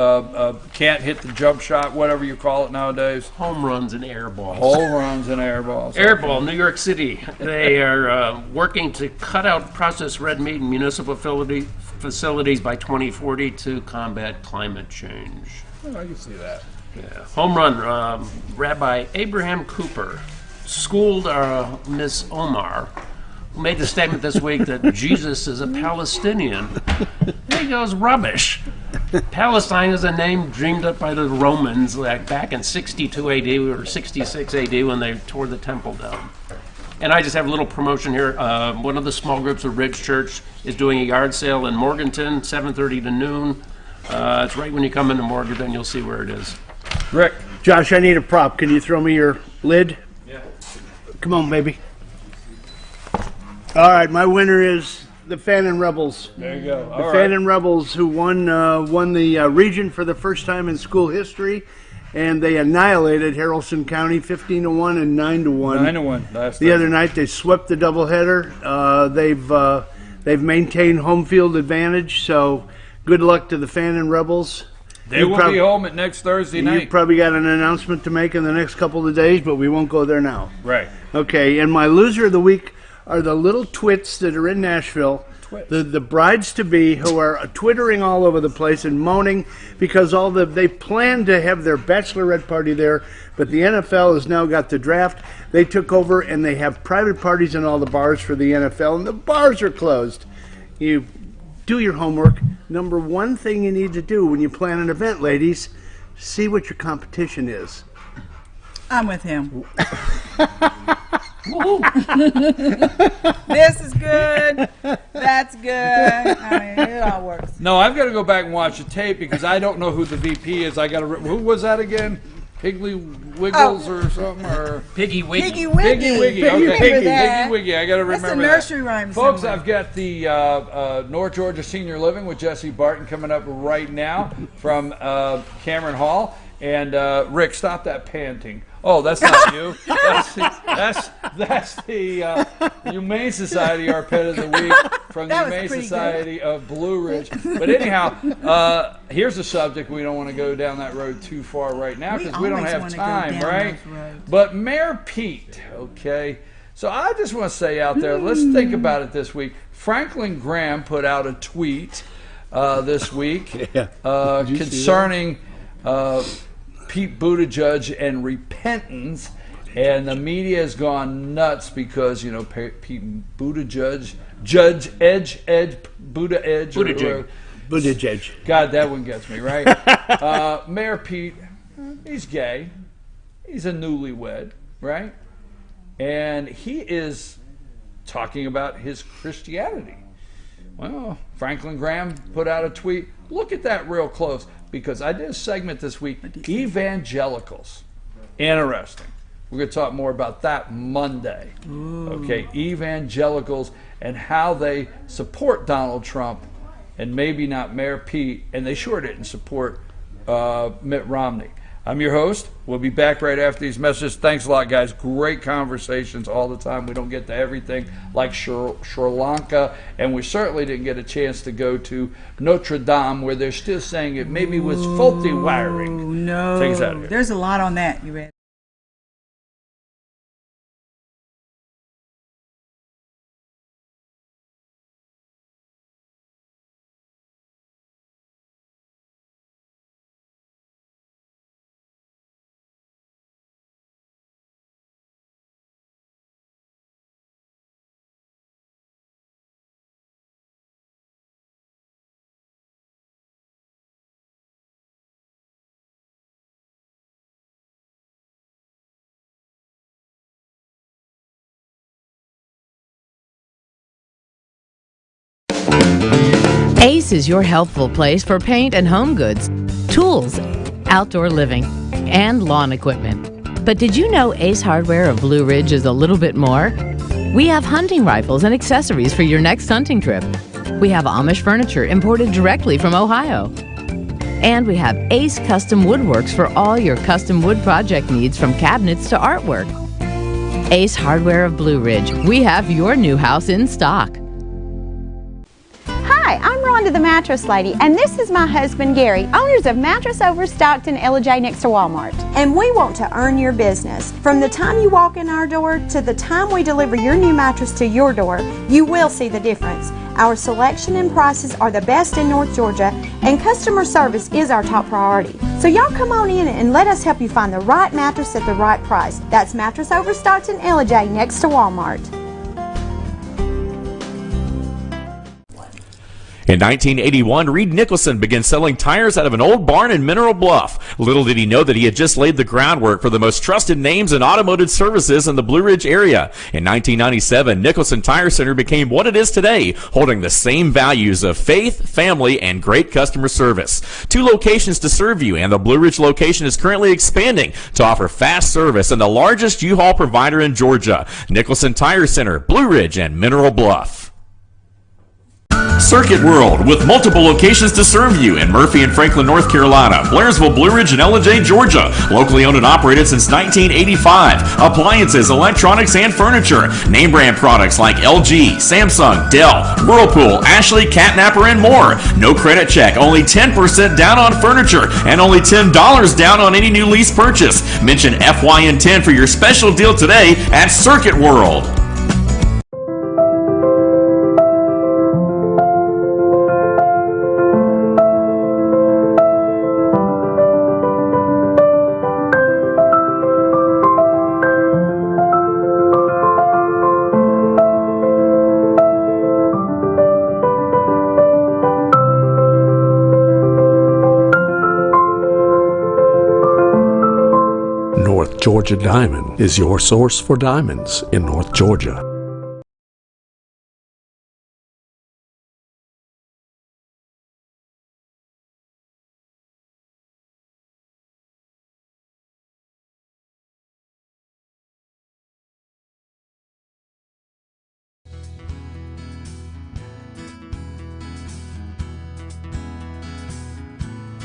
can't hit the jump shot, whatever you call it nowadays. Home runs and air balls. Home runs and air balls. Airball, New York City. They are working to cut out processed red meat in municipal facilities by 2040 to combat climate change. Oh, I can see that. Yeah. Home run, Rabbi Abraham Cooper schooled Miss Omar, who made the statement this week that Jesus is a Palestinian. He goes, rubbish. Palestine is a name dreamed up by the Romans like back in 62 AD or 66 AD when they tore the temple down. And I just have a little promotion here. One of the small groups of Ridge Church is doing a yard sale in Morganton, 7:30 to noon. It's right when you come into Morganton, you'll see where it is. Rick. Josh, I need a prop. Can you throw me your lid? Yeah. Come on, baby. All right, my winner is the Fannin Rebels. There you go. The Fannin Rebels, who won the region for the first time in school history, and they annihilated Haralson County 15-1 and 9-1. 9-1 last the other night. They swept the doubleheader. They've maintained home field advantage. So good luck to the Fannin Rebels. They will be home at next Thursday night. You probably got an announcement to make in the next couple of days, but we won't go there now. Right. Okay, and my loser of the week are the little twits that are in Nashville, the brides-to-be who are twittering all over the place and moaning because they planned to have their bachelorette party there, but the NFL has now got the draft. They took over, and they have private parties in all the bars for the NFL, and the bars are closed. You do your homework. Number one thing you need to do when you plan an event, ladies, see what your competition is. I'm with him. This is good. That's good. I mean, it all works. No, I've got to go back and watch the tape because I don't know who the VP is. Who was that again? Piggly Wiggles or something, or Piggy Wiggy. Piggy Wiggy. Piggy Wiggy. Okay, Piggy Wiggy. I got to remember That's a nursery rhyme. Folks, somewhere. I've got the North Georgia Senior Living with Jesse Barton coming up right now from Cameron Hall. And Rick, stop that panting. Oh, that's not you. That's the Humane Society, our pet of the week from the Humane Society of Blue Ridge. But anyhow, here's a subject. We don't want to go down that road too far right now because we don't have time, right? But Mayor Pete, okay. So I just want to say out there, let's think about it this week. Franklin Graham put out a tweet this week concerning Pete Buttigieg and repentance, and the media has gone nuts because Pete Buttigieg, Buttigieg. God, that one gets me right. Mayor Pete, he's gay, he's a newlywed, right? And he is talking about his Christianity. Well, Franklin Graham put out a tweet. Look at that real close. Because I did a segment this week, evangelicals. Interesting. We're going to talk more about that Monday. Ooh. Okay, evangelicals and how they support Donald Trump and maybe not Mayor Pete, and they sure didn't support Mitt Romney. I'm your host. We'll be back right after these messages. Thanks a lot, guys. Great conversations all the time. We don't get to everything like Sri Lanka, and we certainly didn't get a chance to go to Notre Dame, where they're still saying it maybe was faulty wiring. No. Take us out of here. There's a lot on that, you read. Ace is your helpful place for paint and home goods, tools, outdoor living, and lawn equipment. But did you know Ace Hardware of Blue Ridge is a little bit more? We have hunting rifles and accessories for your next hunting trip. We have Amish furniture imported directly from Ohio. And we have Ace Custom Woodworks for all your custom wood project needs, from cabinets to artwork. Ace Hardware of Blue Ridge. We have your new house in stock. Hi, I'm Rhonda the Mattress Lady, and this is my husband Gary, owners of Mattress Overstocked in Ellijay next to Walmart. And we want to earn your business. From the time you walk in our door to the time we deliver your new mattress to your door, you will see the difference. Our selection and prices are the best in North Georgia, and customer service is our top priority. So y'all come on in and let us help you find the right mattress at the right price. That's Mattress Overstocked in Ellijay next to Walmart. In 1981, Reed Nicholson began selling tires out of an old barn in Mineral Bluff. Little did he know that he had just laid the groundwork for the most trusted names in automotive services in the Blue Ridge area. In 1997, Nicholson Tire Center became what it is today, holding the same values of faith, family, and great customer service. 2 locations to serve you, and the Blue Ridge location is currently expanding to offer fast service and the largest U-Haul provider in Georgia. Nicholson Tire Center, Blue Ridge, and Mineral Bluff. Circuit World, with multiple locations to serve you in Murphy and Franklin, North Carolina, Blairsville, Blue Ridge, and Ellijay, Georgia. Locally owned and operated since 1985. Appliances, electronics, and furniture. Name brand products like LG, Samsung, Dell, Whirlpool, Ashley, Catnapper, and more. No credit check, only 10% down on furniture, and only $10 down on any new lease purchase. Mention FYN10 for your special deal today at Circuit World. North Georgia Diamond is your source for diamonds in North Georgia.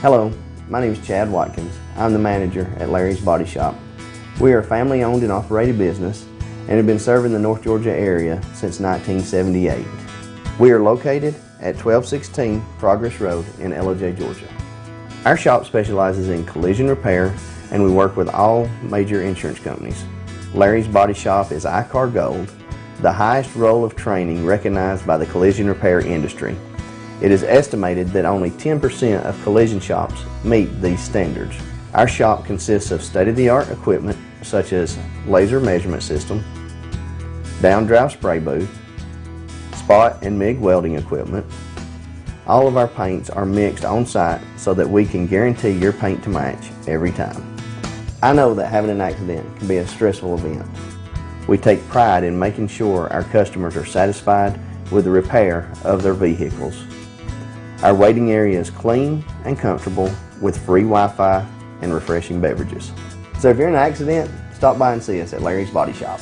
Hello, my name is Chad Watkins. I'm the manager at Larry's Body Shop. We are a family-owned and operated business and have been serving the North Georgia area since 1978. We are located at 1216 Progress Road in Ellijay, Georgia. Our shop specializes in collision repair, and we work with all major insurance companies. Larry's Body Shop is ICAR Gold, the highest role of training recognized by the collision repair industry. It is estimated that only 10% of collision shops meet these standards. Our shop consists of state-of-the-art equipment such as laser measurement system, down-drive spray booth, spot and MIG welding equipment. All of our paints are mixed on-site so that we can guarantee your paint to match every time. I know that having an accident can be a stressful event. We take pride in making sure our customers are satisfied with the repair of their vehicles. Our waiting area is clean and comfortable with free Wi-Fi and refreshing beverages. So if you're in an accident, stop by and see us at Larry's Body Shop.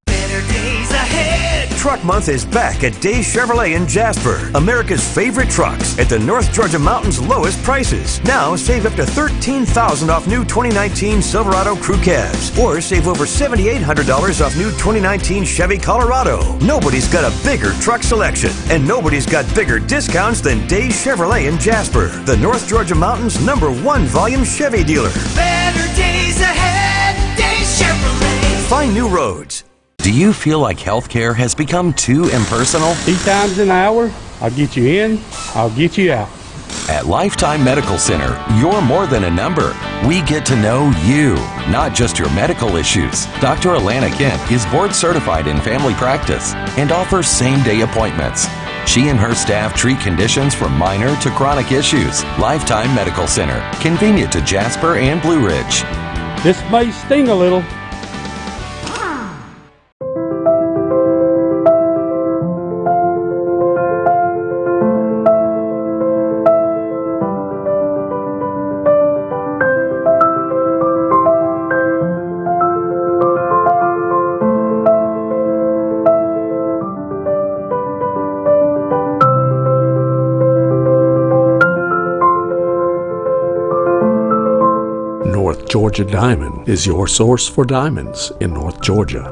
Better days ahead. Truck Month is back at Days Chevrolet in Jasper. America's favorite trucks at the North Georgia Mountains' lowest prices. Now save up to $13,000 off new 2019 Silverado Crew Cabs, or save over $7,800 off new 2019 Chevy Colorado. Nobody's got a bigger truck selection, and nobody's got bigger discounts than Days Chevrolet in Jasper, the North Georgia Mountains' #1 volume Chevy dealer. Better days ahead. Days Chevrolet. Find new roads. Do you feel like healthcare has become too impersonal? 8 times an hour, I'll get you in, I'll get you out. At Lifetime Medical Center, you're more than a number. We get to know you, not just your medical issues. Dr. Alana Kent is board certified in family practice and offers same-day appointments. She and her staff treat conditions from minor to chronic issues. Lifetime Medical Center, convenient to Jasper and Blue Ridge. This may sting a little. Georgia Diamond is your source for diamonds in North Georgia.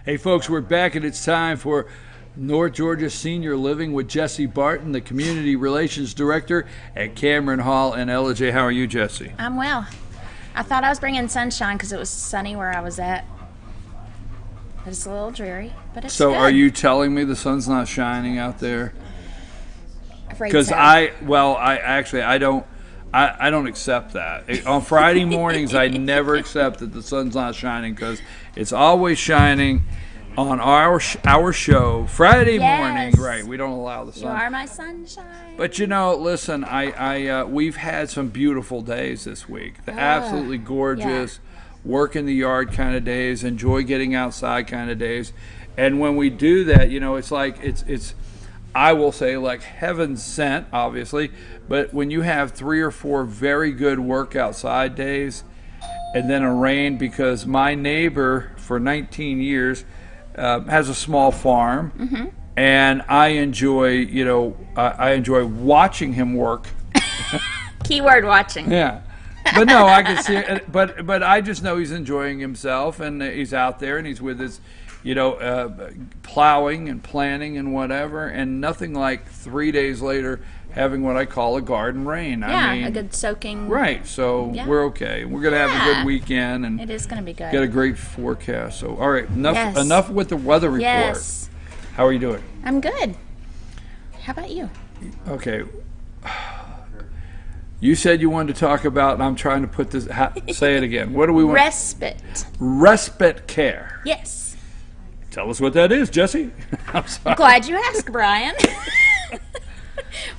Hey folks, we're back and it's time for North Georgia Senior Living with Jesse Barton, the Community Relations Director at Cameron Hall and Ellijay. How are you, Jesse? I'm well. I thought I was bringing sunshine because it was sunny where I was at. It's a little dreary, but it's So good. are you telling me the sun's not shining out there? Afraid Because so. I don't accept that. On Friday mornings, I never accept that the sun's not shining because it's always shining on our show Friday morning. Right, we don't allow the sun. You are my sunshine. But listen, we've had some beautiful days this week. The absolutely gorgeous, work in the yard kind of days, enjoy getting outside kind of days. And when we do that, it's like it's I will say like heaven sent, obviously, but when you have 3 or 4 very good work outside days and then a rain, because my neighbor for 19 years has a small farm, and I enjoy watching him work. Keyword watching. Yeah. But no, I can see it. But I just know he's enjoying himself, and he's out there, and he's with his, plowing and planting and whatever, and nothing like 3 days later having what I call a garden rain. Yeah, I mean, a good soaking. Right, so we're okay. We're going to have a good weekend, and it is going to be good. Get a great forecast. So, all right, enough with the weather report. Yes. How are you doing? I'm good. How about you? Okay. You said you wanted to talk about, and I'm trying to put this, say it again. What do we want? Respite care. Yes. Tell us what that is, Jesse. I'm sorry. Glad you asked, Brian.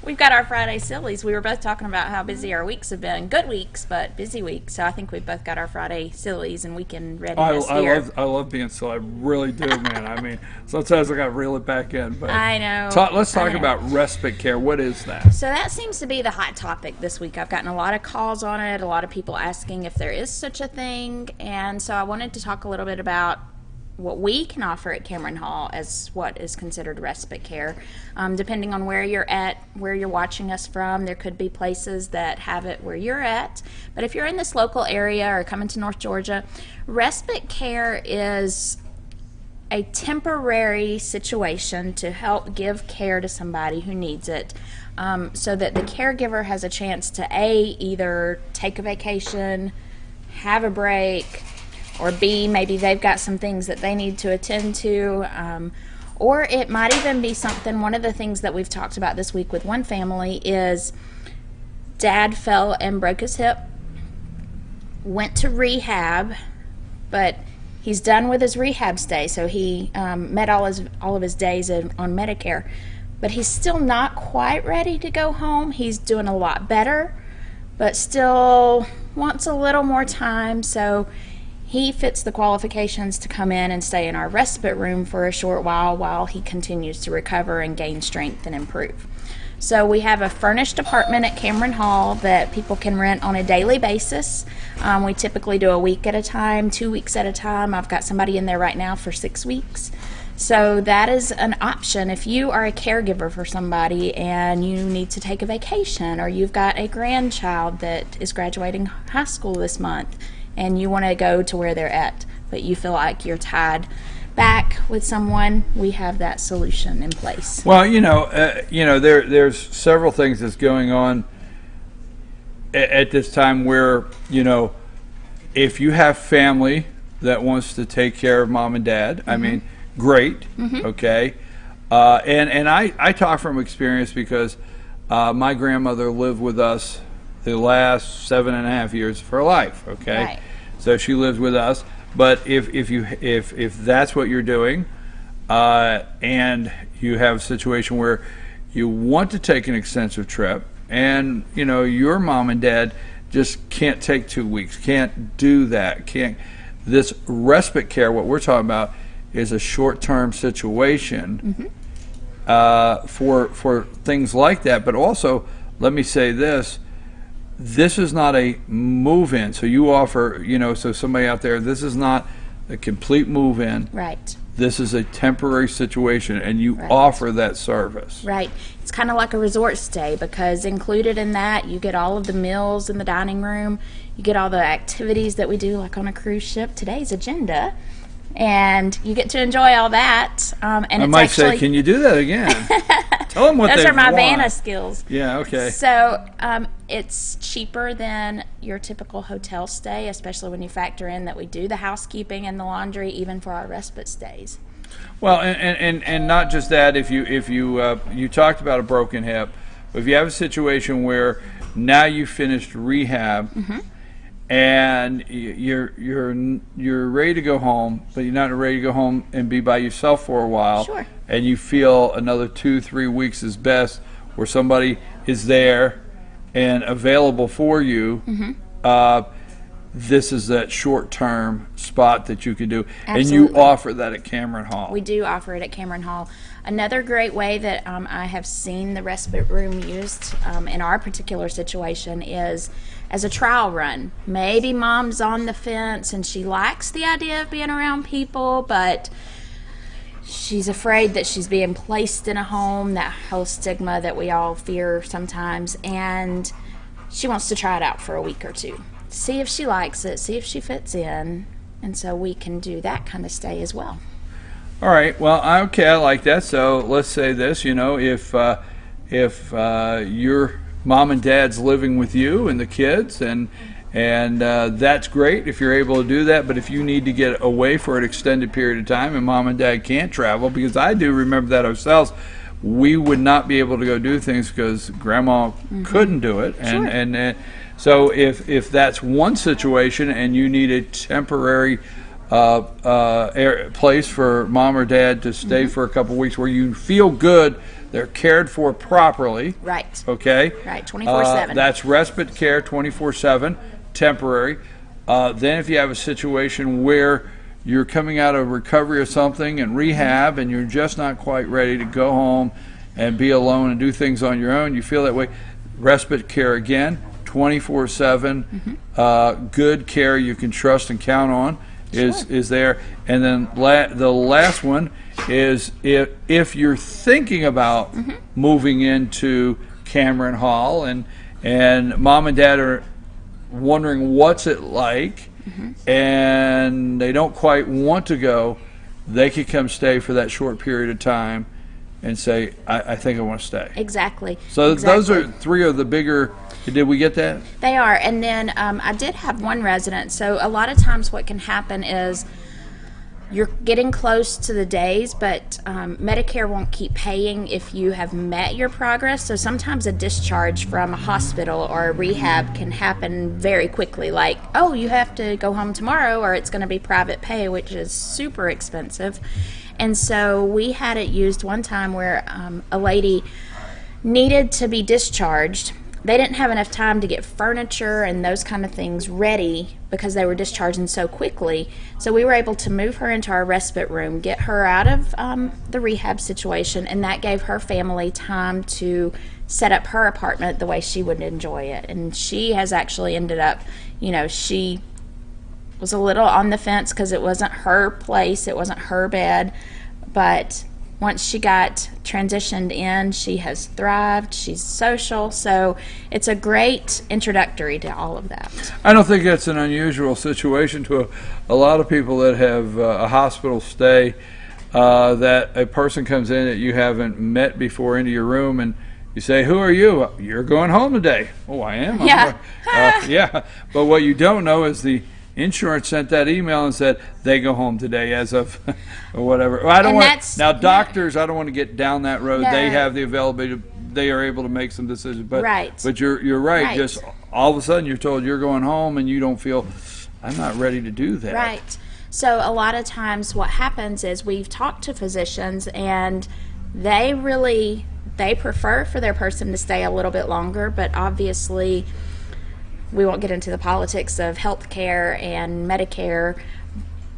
We've got our Friday sillies. We were both talking about how busy our weeks have been. Good weeks, but busy weeks. So I think we've both got our Friday sillies and weekend readiness here. I love being silly. I really do, man. I mean, sometimes I got to reel it back in. But I know. Let's talk about respite care. What is that? So that seems to be the hot topic this week. I've gotten a lot of calls on it, a lot of people asking if there is such a thing. And so I wanted to talk a little bit about what we can offer at Cameron Hall as what is considered respite care. Depending on where you're at, where you're watching us from, there could be places that have it where you're at. But if you're in this local area or coming to North Georgia, respite care is a temporary situation to help give care to somebody who needs it, so that the caregiver has a chance to either take a vacation, have a break, or B, maybe they've got some things that they need to attend to, or it might even be something. One of the things that we've talked about this week with one family is dad fell and broke his hip, went to rehab, but he's done with his rehab stay, so he met all of his days on Medicare, but he's still not quite ready to go home. He's doing a lot better, but still wants a little more time, so he fits the qualifications to come in and stay in our respite room for a short while he continues to recover and gain strength and improve. So we have a furnished apartment at Cameron Hall that people can rent on a daily basis. We typically do a week at a time, 2 weeks at a time. I've got somebody in there right now for 6 weeks. So that is an option if you are a caregiver for somebody and you need to take a vacation, or you've got a grandchild that is graduating high school this month and you want to go to where they're at, but you feel like you're tied back with someone. We have that solution in place. Well, there's several things that's going on at this time where, if you have family that wants to take care of mom and dad, I mean, great, okay. And I talk from experience because my grandmother lived with us the last 7.5 years of her life. Okay, Right. so she lived with us. But if that's what you're doing, and you have a situation where you want to take an extensive trip, and your mom and dad just can't take 2 weeks, can't do that, can't. This respite care, what we're talking about, is a short-term situation for things like that. But also, let me say this: this is not a move-in. So you offer, so somebody out there, this is not a complete move-in. Right. This is a temporary situation, and you offer that service. Right. It's kind of like a resort stay, because included in that, you get all of the meals in the dining room. You get all the activities that we do, like on a cruise ship. Today's agenda. And you get to enjoy all that. And I might say, can you do that again? Tell them what those they are my want. Vanna skills. Yeah, okay. So it's cheaper than your typical hotel stay, especially when you factor in that we do the housekeeping and the laundry, even for our respite stays. Well, and not just that. If you talked about a broken hip, but if you have a situation where now you finished rehab. And you're ready to go home, but you're not ready to go home and be by yourself for a while. Sure. And you feel another 2-3 weeks is best, where somebody is there and available for you. This is that short-term spot that you can do. Absolutely. And you offer that at Cameron Hall. We do offer it at Cameron Hall. Another great way that I have seen the respite room used in our particular situation is as a trial run. Maybe mom's on the fence and she likes the idea of being around people, but she's afraid that she's being placed in a home, that whole stigma that we all fear sometimes, and she wants to try it out for a week or two. See if she likes it, see if she fits in, and so we can do that kind of stay as well. All right. Well, okay, I like that. So let's say this. If your mom and dad's living with you and the kids, and that's great if you're able to do that. But if you need to get away for an extended period of time and mom and dad can't travel, because I do remember that ourselves, we would not be able to go do things because grandma couldn't do it, and so if that's one situation and you need a temporary place for mom or dad to stay for a couple weeks where you feel good, they're cared for properly. Right. Okay. Right. 24/7. That's respite care, 24/7, temporary. Then if you have a situation where you're coming out of recovery or something and rehab, and you're just not quite ready to go home and be alone and do things on your own, you feel that way, respite care again, 24/7, good care you can trust and count on is there. And then the last one is if you're thinking about moving into Cameron Hall and mom and dad are wondering what's it like, and they don't quite want to go, they could come stay for that short period of time and say, I think I want to stay. Exactly. So those are three of the bigger. Did we get that? They are. And then I did have one resident. So a lot of times what can happen is you're getting close to the days, but Medicare won't keep paying if you have met your progress. So sometimes a discharge from a hospital or a rehab can happen very quickly. Like, oh, you have to go home tomorrow, or it's going to be private pay, which is super expensive. And so we had it used one time where a lady needed to be discharged. They didn't have enough time to get furniture and those kind of things ready because they were discharging so quickly. So we were able to move her into our respite room, get her out of the rehab situation, and that gave her family time to set up her apartment the way she would enjoy it. And she has actually ended up, she was a little on the fence because it wasn't her place, it wasn't her bed, but once she got transitioned in, she has thrived. She's social, so it's a great introductory to all of that. I don't think that's an unusual situation to a lot of people that have a hospital stay, that a person comes in that you haven't met before into your room, and you say, "Who are you?" "You're going home today." "Oh, I am." Yeah. Yeah. But what you don't know is the insurance sent that email and said they go home today as of or whatever. Well, I don't And want that's- now doctors. I don't want to get down that road. No. They have the availability. They are able to make some decisions. But Right. But you're right. Right. Just all of a sudden you're told you're going home and you don't feel. I'm not ready to do that. Right. So a lot of times what happens is we've talked to physicians and they prefer for their person to stay a little bit longer, but obviously we won't get into the politics of healthcare and Medicare,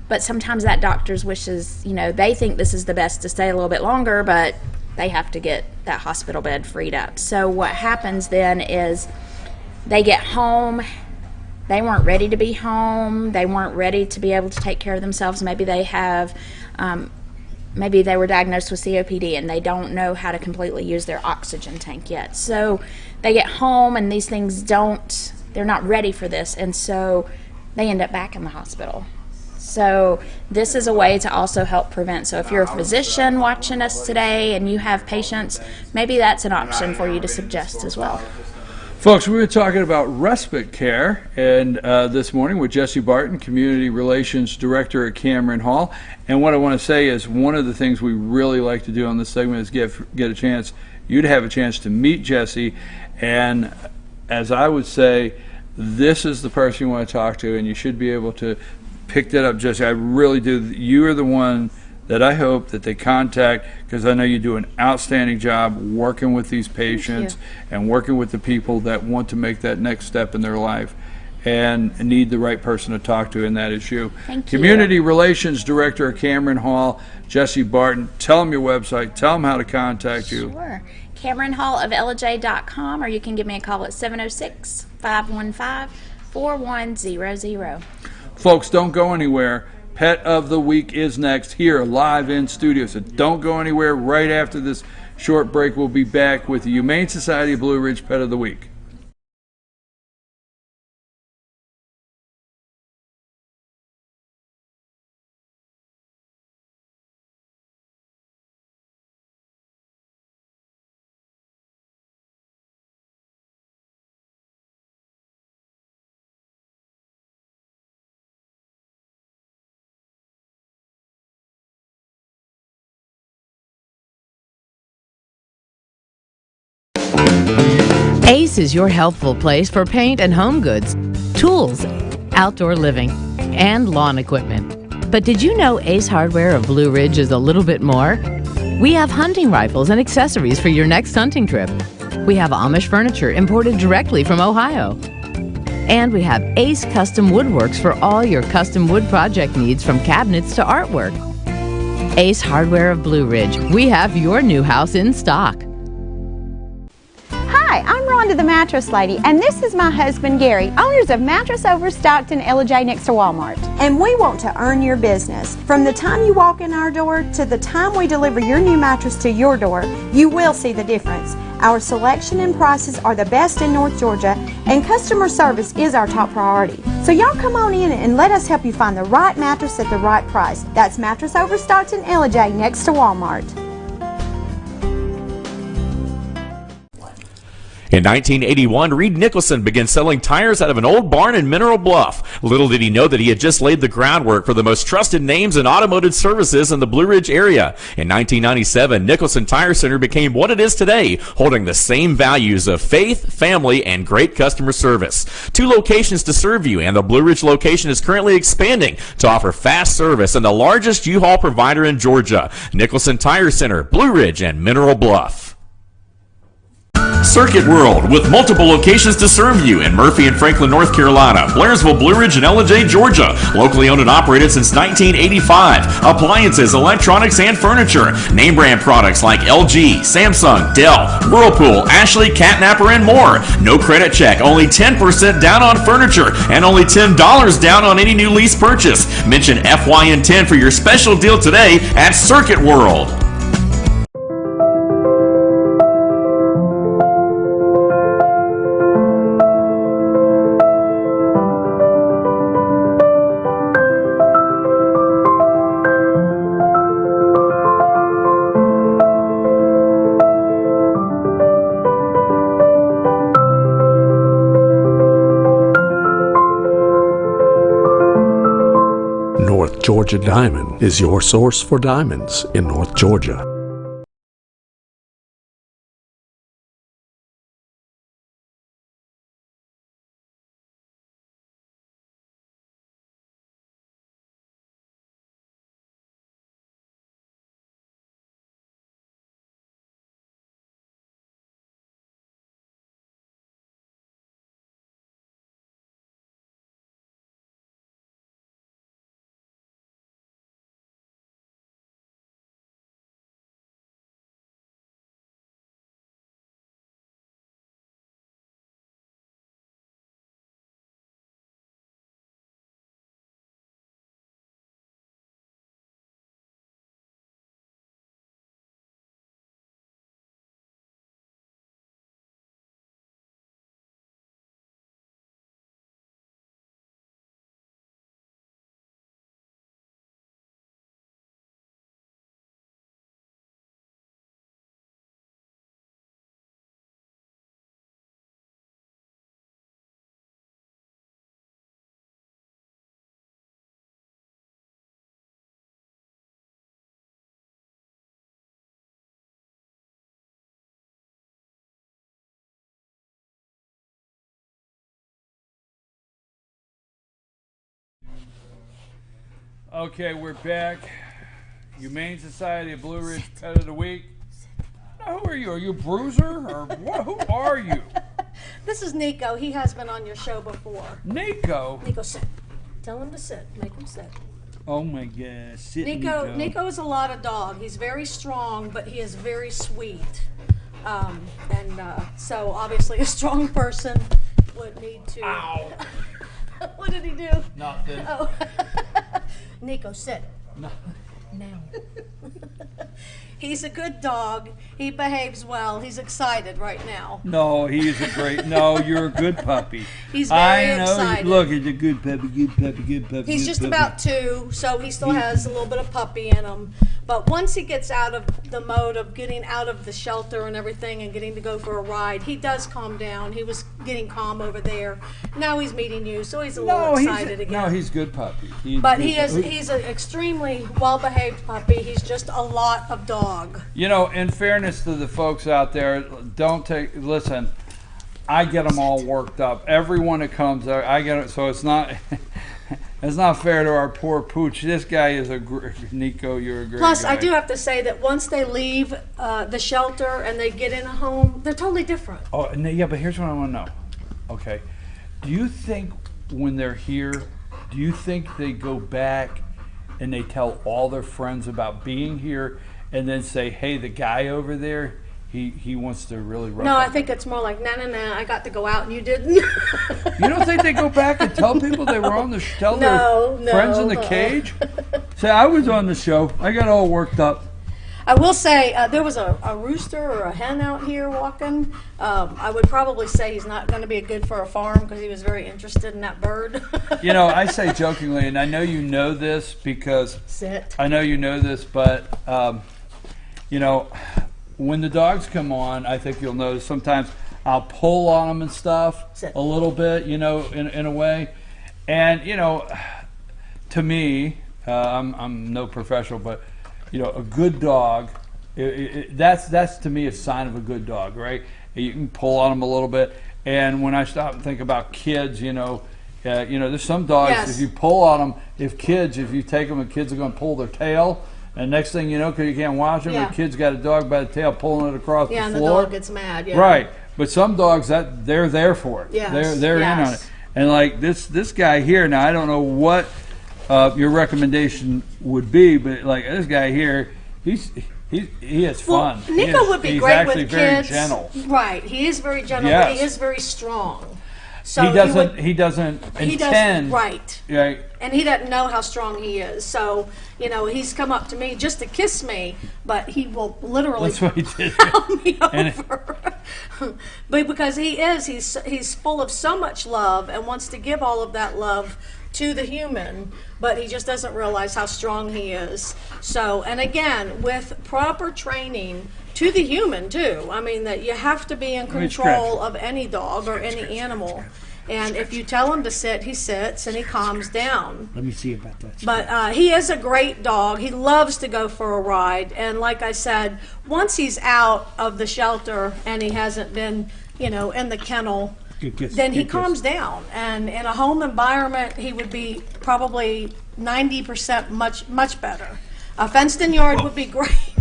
but sometimes that doctor's wishes, they think this is the best to stay a little bit longer, but they have to get that hospital bed freed up. So what happens then is they get home. They weren't ready to be home. They weren't ready to be able to take care of themselves. Maybe they have, maybe they were diagnosed with COPD and they don't know how to completely use their oxygen tank yet. So they get home and these things they're not ready for this. And so they end up back in the hospital. So this is a way to also help prevent. So if you're a physician watching us today and you have patients, maybe that's an option for you to suggest as well. Folks, we were talking about respite care and this morning with Jesse Barton, Community Relations Director at Cameron Hall. And what I want to say is one of the things we really like to do on this segment is get you to have a chance to meet Jesse. And as I would say, this is the person you want to talk to, and you should be able to pick that up, Jesse. I really do. You are the one that I hope that they contact, because I know you do an outstanding job working with these patients and working with the people that want to make that next step in their life and need the right person to talk to, and that is you. Thank you. Community Relations Director at Cameron Hall, Jesse Barton. Tell them your website. Tell them how to contact you. Sure. CameronHallofLJ.com, or you can give me a call at 706-515-4100. Folks, don't go anywhere. Pet of the Week is next here live in studio, so don't go anywhere. Right after this short break, we'll be back with the Humane Society of Blue Ridge Pet of the Week. Ace is your helpful place for paint and home goods, tools, outdoor living, and lawn equipment. But did you know Ace Hardware of Blue Ridge is a little bit more? We have hunting rifles and accessories for your next hunting trip. We have Amish furniture imported directly from Ohio. And we have Ace Custom Woodworks for all your custom wood project needs, from cabinets to artwork. Ace Hardware of Blue Ridge. We have your new house in stock. Hi, I'm Rhonda the Mattress Lady, and this is my husband Gary, owners of Mattress Overstocked in Ella next to Walmart. And we want to earn your business. From the time you walk in our door to the time we deliver your new mattress to your door, you will see the difference. Our selection and prices are the best in North Georgia, and customer service is our top priority. So y'all come on in and let us help you find the right mattress at the right price. That's Mattress Overstocked in Ella next to Walmart. In 1981, Reed Nicholson began selling tires out of an old barn in Mineral Bluff. Little did he know that he had just laid the groundwork for the most trusted names in automotive services in the Blue Ridge area. In 1997, Nicholson Tire Center became what it is today, holding the same values of faith, family, and great customer service. 2 locations to serve you, and the Blue Ridge location is currently expanding to offer fast service and the largest U-Haul provider in Georgia. Nicholson Tire Center, Blue Ridge, and Mineral Bluff. Circuit World, with multiple locations to serve you in Murphy and Franklin, North Carolina, Blairsville, Blue Ridge, and Ella, Georgia. Locally owned and operated since 1985. Appliances, electronics, and furniture. Name brand products like LG, Samsung, Dell, Whirlpool, Ashley, Catnapper, and more. No credit check, only 10% down on furniture, and only $10 down on any new lease purchase. Mention FYN10 for your special deal today at Circuit World. North Georgia Diamond is your source for diamonds in North Georgia. Okay, we're back. Humane Society of Blue Ridge Pet of the Week. Now, who are you? Are you a bruiser or what? Who are you? This is Nico. He has been on your show before. Nico? Nico, sit. Tell him to sit. Make him sit. Oh my gosh. Sit, Nico is a lot of dog. He's very strong, but he is very sweet. So obviously a strong person would need to... Ow. What did he do? Nothing. Oh. Nico, sit. No. Now. He's a good dog. He behaves well. He's excited right now. No, he's a great... No, you're a good puppy. He's very excited. Look, he's a good puppy, good puppy, good puppy. He's good just puppy. about 2, so he still has a little bit of puppy in him. But once he gets out of the mode of getting out of the shelter and everything and getting to go for a ride, he does calm down. He was getting calm over there. Now he's meeting you, so he's a little excited again. No, he's a good puppy. He's an extremely well-behaved puppy. He's just a lot of dog. You know, in fairness to the folks out there, listen, I get them all worked up. Everyone that comes, I get it, so it's not... It's not fair to our poor pooch. This guy is Nico, you're a great Plus, guy. I do have to say that once they leave the shelter and they get in a home, they're totally different. Oh, yeah, but here's what I want to know. Okay. Do you think when they're here, do you think they go back and they tell all their friends about being here and then say, hey, the guy over there, he wants to really rub No, up. I think it's more like, nah, I got to go out and you didn't. You don't think they go back and tell people they were on the tell their friends in the cage? Say, I was on the show. I got all worked up. I will say there was a rooster or a hen out here walking. I would probably say he's not going to be good for a farm because he was very interested in that bird. You know, I say jokingly, and I know you know this because Sit. I know you know this, but you know, when the dogs come on, I think you'll notice sometimes I'll pull on them and stuff a little bit, you know, in a way. And, you know, to me, I'm no professional, but, you know, a good dog, that's to me a sign of a good dog, right? You can pull on them a little bit. And when I stop and think about kids, you know, there's some dogs, if you pull on them, if you take them and kids are going to pull their tail, and next thing you know, because you can't watch them, the kid's got a dog by the tail pulling it across the floor. And the dog gets mad, Right. But some dogs, they're there for it. Yes. They're in on it. And like this guy here, now I don't know what your recommendation would be, but like this guy here, he has fun. Nico would be great with kids. He's actually very gentle. Right. He is very gentle, but he is very strong. So he doesn't intend. Right. And he doesn't know how strong he is. So, you know, he's come up to me just to kiss me, but he will literally That's what he did. pound me over. But because he's full of so much love and wants to give all of that love to the human, but he just doesn't realize how strong he is. So, and again, with proper training to the human too. I mean, that you have to be in control of any dog or any animal. And if you tell him to sit, he sits and he calms down. Let me see about that. But he is a great dog. He loves to go for a ride. And like I said, once he's out of the shelter and he hasn't been, in the kennel, then he calms down. And in a home environment, he would be probably 90% much better. A fenced-in yard would be great.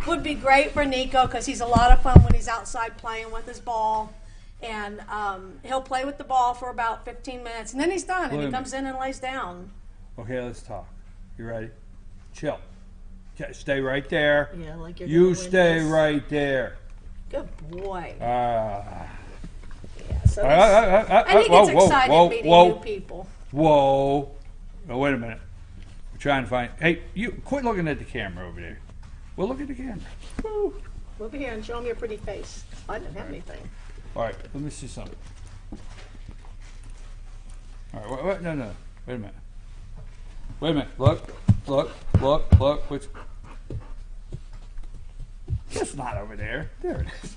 Would be great for Nico because he's a lot of fun when he's outside playing with his ball. And he'll play with the ball for about 15 minutes, and then he's done, and he comes in and lays down. Okay, let's talk. You ready? Chill. Okay, stay right there. Yeah, like you're You gonna stay win this. right there. Good boy. Ah. Yeah, so and he gets excited meeting new people. Whoa. Oh, wait a minute. We're trying to find. Hey, you quit looking at the camera over there. Well, look at the camera. Woo. Over here and show him your pretty face. I didn't have anything. All right, let me see something. All right, wait, no. Wait a minute. Wait a minute. Look. Which? It's not over there. There it is.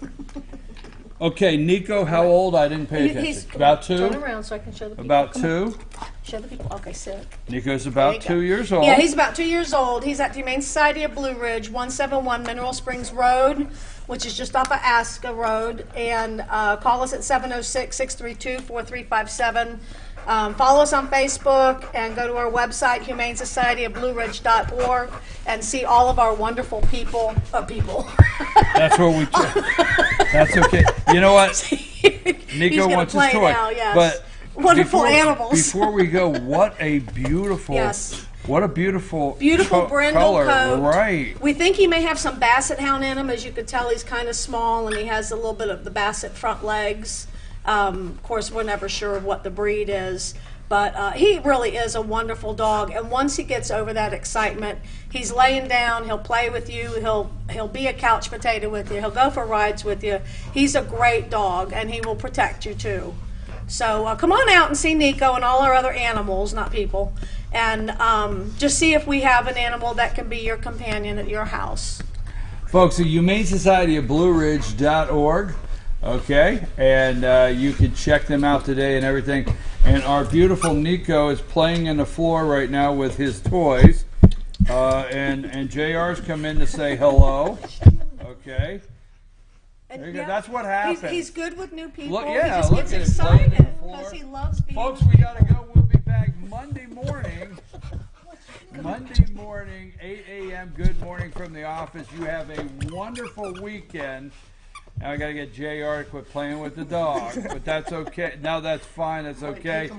Okay, Nico, how old? I didn't pay attention. He's About 2? Turn around so I can show the people. About Come 2? on. Show the people. Okay, sit. Nico's about 2 years old. Yeah, he's about 2 years old. He's at the Humane Society of Blue Ridge, 171 Mineral Springs Road, which is just off of Aska Road. And call us at 706-632-4357. Follow us on Facebook and go to our website, humanesocietyofblueridge.org, and see all of our wonderful people. That's where we. That's okay. You know what? Nico wants his toy. Now, yes. But wonderful animals. Before we go, what a beautiful. Yes. What a beautiful brindle color. coat. Right. We think he may have some basset hound in him. As you could tell, he's kind of small and he has a little bit of the basset front legs. Of course, we're never sure of what the breed is, but he really is a wonderful dog. And once he gets over that excitement, he's laying down. He'll play with you. He'll be a couch potato with you. He'll go for rides with you. He's a great dog, and he will protect you too. So come on out and see Nico and all our other animals, not people, and just see if we have an animal that can be your companion at your house. Folks, the Humane Society of BlueRidge.org. Okay, and you can check them out today and everything. And our beautiful Nico is playing in the floor right now with his toys. And JR's come in to say hello. Okay. There you go. That's what happened. He's good with new people. Look, yeah, he just look gets at him excited because he loves being. Folks, we got to go. We'll be back Monday morning. Monday morning, 8 a.m. Good morning from the office. You have a wonderful weekend. Now I got to get JR to quit playing with the dog, but that's okay. No, that's fine. That's okay.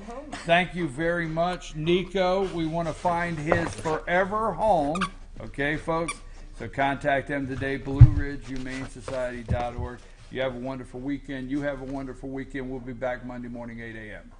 Thank you very much, Nico. We want to find his forever home. Okay, folks. So contact them today. BlueRidgeHumaneSociety.org. You have a wonderful weekend. You have a wonderful weekend. We'll be back Monday morning, 8 a.m.